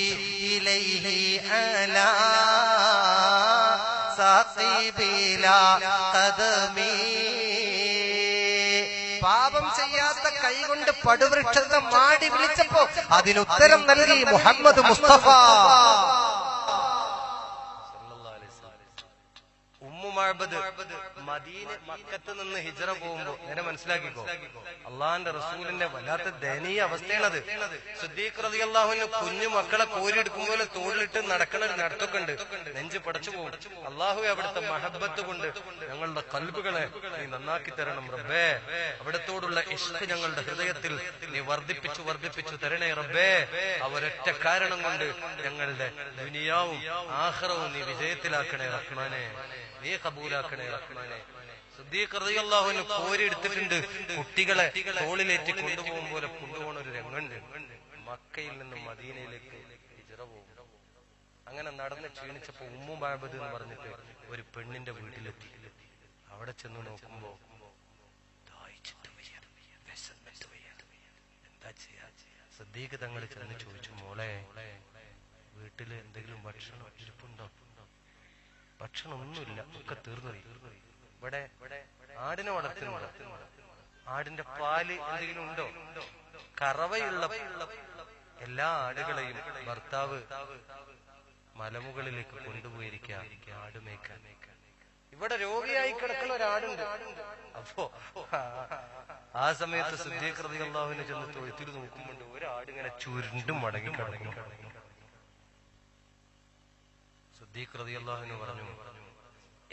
إليه على ساقي بلا قدم. പാപം ചെയ്യാത്ത കൈകൊണ്ട് പടുവൃക്ഷത്തെ മാടി വിളിച്ചപ്പോ അതിനുത്തരം നൽകി മുഹമ്മദ് മുസ്തഫ. മക്കത്ത് നിന്ന് ഹിജ്റ പോകുമ്പോ നേരെ മനസ്സിലാക്കിക്കോ, അള്ളാന്റെ റസൂലിന്റെ വല്ലാത്ത ദയനീയ അവസ്ഥയാണത്. സിദ്ദീഖ് റളിയല്ലാഹു അൻഹു കുഞ്ഞു മക്കളെ കോരിയെടുക്കുമ്പോൾ തോളിലിട്ട് നടക്കണ ഒരു നടത്തൊക്കെ ഉണ്ട്. നെഞ്ച് പടച്ചു പോകും. അള്ളാഹു അവിടുത്തെ മഹബത്ത് കൊണ്ട് ഞങ്ങളുടെ കൽബുകളെ നീ നന്നാക്കി തരണം റബ്ബേ. അവിടത്തോടുള്ള ഇഷ്ക് ഞങ്ങളുടെ ഹൃദയത്തിൽ നീ വർദ്ധിപ്പിച്ചു തരണേ റബ്ബേ. അവരൊറ്റ കാരണം കൊണ്ട് ഞങ്ങളുടെ ദുനിയാവും ആഖിറവും നീ വിജയത്തിലാക്കണേ റഹ്മാനെ, നീ കബൂലാക്കണേ റഹ്മാനെ. സിദ്ദീഖ് റളിയല്ലാഹു അൻഹു കോരി എടുത്തിട്ടുണ്ട്. കുട്ടികളെ തോളിലേറ്റി കൊണ്ടുപോകും പോലെ കൊണ്ടുപോകുന്ന ഒരു രംഗമുണ്ട്. മക്കയിൽ നിന്ന് മദീനയിലേക്ക് ഹിജ്റ പോകും. അങ്ങനെ നടന്ന് ക്ഷീണിച്ചപ്പോ ഉമ്മു മഅബദ് എന്ന് പറഞ്ഞിട്ട് ഒരു പെണ്ണിന്റെ വീട്ടിലെത്തി. അവിടെ ചെന്ന് നോക്കുമ്പോ എന്താ ചെയ്യാ? സിദ്ദീഖ് തങ്ങൾ ചെന്ന് ചോദിച്ചു, മോളെ വീട്ടില് എന്തെങ്കിലും ഭക്ഷണം ഇരിപ്പുണ്ടോ? ഭക്ഷണം ഒന്നുമില്ല, ഒക്കെ തീർന്നു. ഇവിടെ ആടിനെ വളർത്തുന്നുണ്ടോ? ആടിന്റെ പാല് എന്തെങ്കിലും ഉണ്ടോ? കറവയുള്ള എല്ലാ ആടുകളെയും ഭർത്താവ് മലമുകളിലേക്ക് കൊണ്ടുപോയിരിക്കാം ആടുമേക്കാൻ. ഇവിടെ രോഗിയായി കിടക്കുന്ന ഒരാടുണ്ട്. അപ്പോ ആ സമയത്ത് സിദ്ദീഖ് റളിയല്ലാഹു അൻഹു ചെന്ന് തൊഴുത്തിൽ നോക്കുമ്പോൾ ഒരാടിങ്ങനെ ചുരുണ്ടും മടങ്ങി കിടക്കുന്നു. സിദ്ദീഖ് റളിയല്ലാഹു അൻഹു പറഞ്ഞു,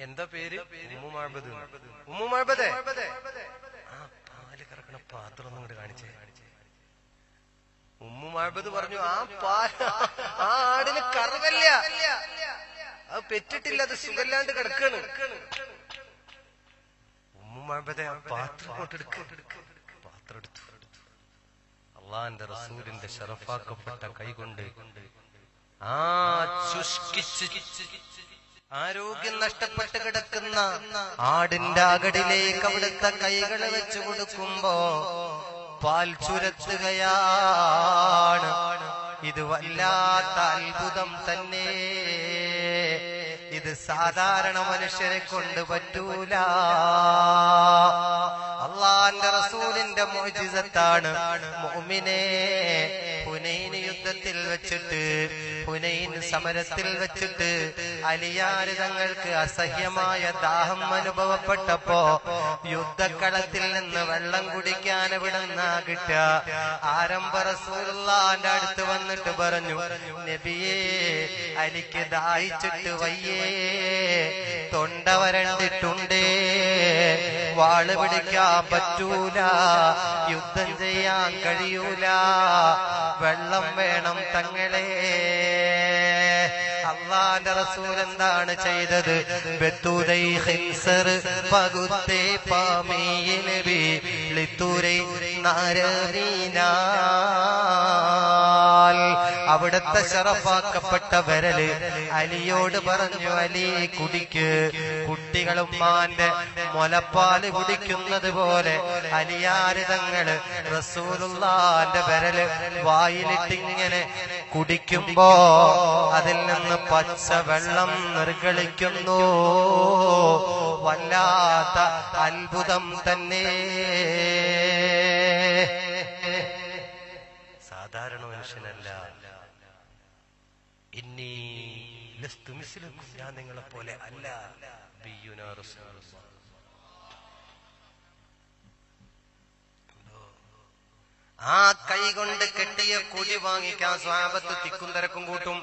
എന്താ പേര്? ഉമ്മു മഅബദ്. ഉമ്മു മഅബദേ, ആ പാല് കറക്കണ പാത്രം ഒന്നും കൂടെ കാണിച്ചേ. ഉമ്മു മഅബദ് പറഞ്ഞു, ആ ആടിന് കറവല്ല, അത് പെറ്റിട്ടില്ല, അത് സുഖല്ലാണ്ട് കിടക്കാണ്. ഉമ്മു മഅബദേ, ആ പാത്രം കൊണ്ടെടുക്ക. പാത്രം എടുത്തു. അള്ളാന്റെ റസൂലിന്റെ ശറഫാക്കപ്പെട്ട കൈകൊണ്ട് ആരോഗ്യം നഷ്ടപ്പെട്ട് കിടക്കുന്ന ആടിന്റെ അകടിലേക്ക് അവിടുത്തെ കൈകള് വെച്ചു കൊടുക്കുമ്പോ പാൽ ചുരത്തുകയാണ്. ഇത് വല്ലാത്ത അത്ഭുതം തന്നെ. ഇത് സാധാരണ മനുഷ്യരെ കൊണ്ട് പറ്റൂല. അള്ളാന്റെ റസൂലിന്റെ മുഅ്ജിസത്താണ്. മുഅ്മിനേ, ഹുനൈൻ യുദ്ധത്തിൽ യുദ്ധത്തിൽ വെച്ചിട്ട്, ഹുനൈൻ സമരത്തിൽ വെച്ചിട്ട് അലിയാര് തങ്ങൾക്ക് അസഹ്യമായ ദാഹം അനുഭവപ്പെട്ടപ്പോ യുദ്ധക്കളത്തിൽ നിന്ന് വെള്ളം കുടിക്കാൻ എവിടുന്ന കിട്ടുക? ആരംഭ റസൂലുള്ളാഹിന്റെ അടുത്ത് വന്നിട്ട് പറഞ്ഞു, നബിയേ, അലിക്ക് ദാഹിച്ചിട്ട് വയ്യേ, തൊണ്ട വരണ്ടിട്ടുണ്ടേ, വാള് പിടിക്കാൻ പറ്റൂല, യുദ്ധം ചെയ്യാൻ കഴിയൂല, വെള്ളം വേണം തങ്ങളെ. അല്ലാഹുവിന്റെ റസൂൽ എന്താണ് ചെയ്തത്? ബത്തുദൈ ഖിൻസർ പകുത്തേ പാമിയ നബി ലിതുരൈ നാരദീനാൽ. അവിടുത്തെ ശറഫാക്കപ്പെട്ട വിരല് അലിയോട് പറഞ്ഞു, അലി കുടിക്ക്. കുട്ടികളുമ്മാന്റെ മുലപ്പാല് കുടിക്കുന്നത് പോലെ അലിയാര് തങ്ങള് റസൂലുള്ളാഹിന്റെ വിരല് വായിലിട്ടിങ്ങനെ കുടിക്കുമ്പോ അതിൽ നിന്ന് പച്ച വെള്ളം നിർഗളിക്കുന്നു. വല്ലാത്ത അത്ഭുതം തന്നെ. സാധാരണ മനുഷ്യനല്ല. ഇന്നി ലസ്തു മിസ്ലുക്കും, ഞാൻ നിങ്ങളെ പോലെ അല്ല. ബിയുനാ റസൂലുള്ളാഹ്. ആ കൈ കൊണ്ട് കെട്ടിയ കുടി വാങ്ങിക്കാൻ സ്വഹാബത്ത് തിക്കും തിരക്കും കൂട്ടും.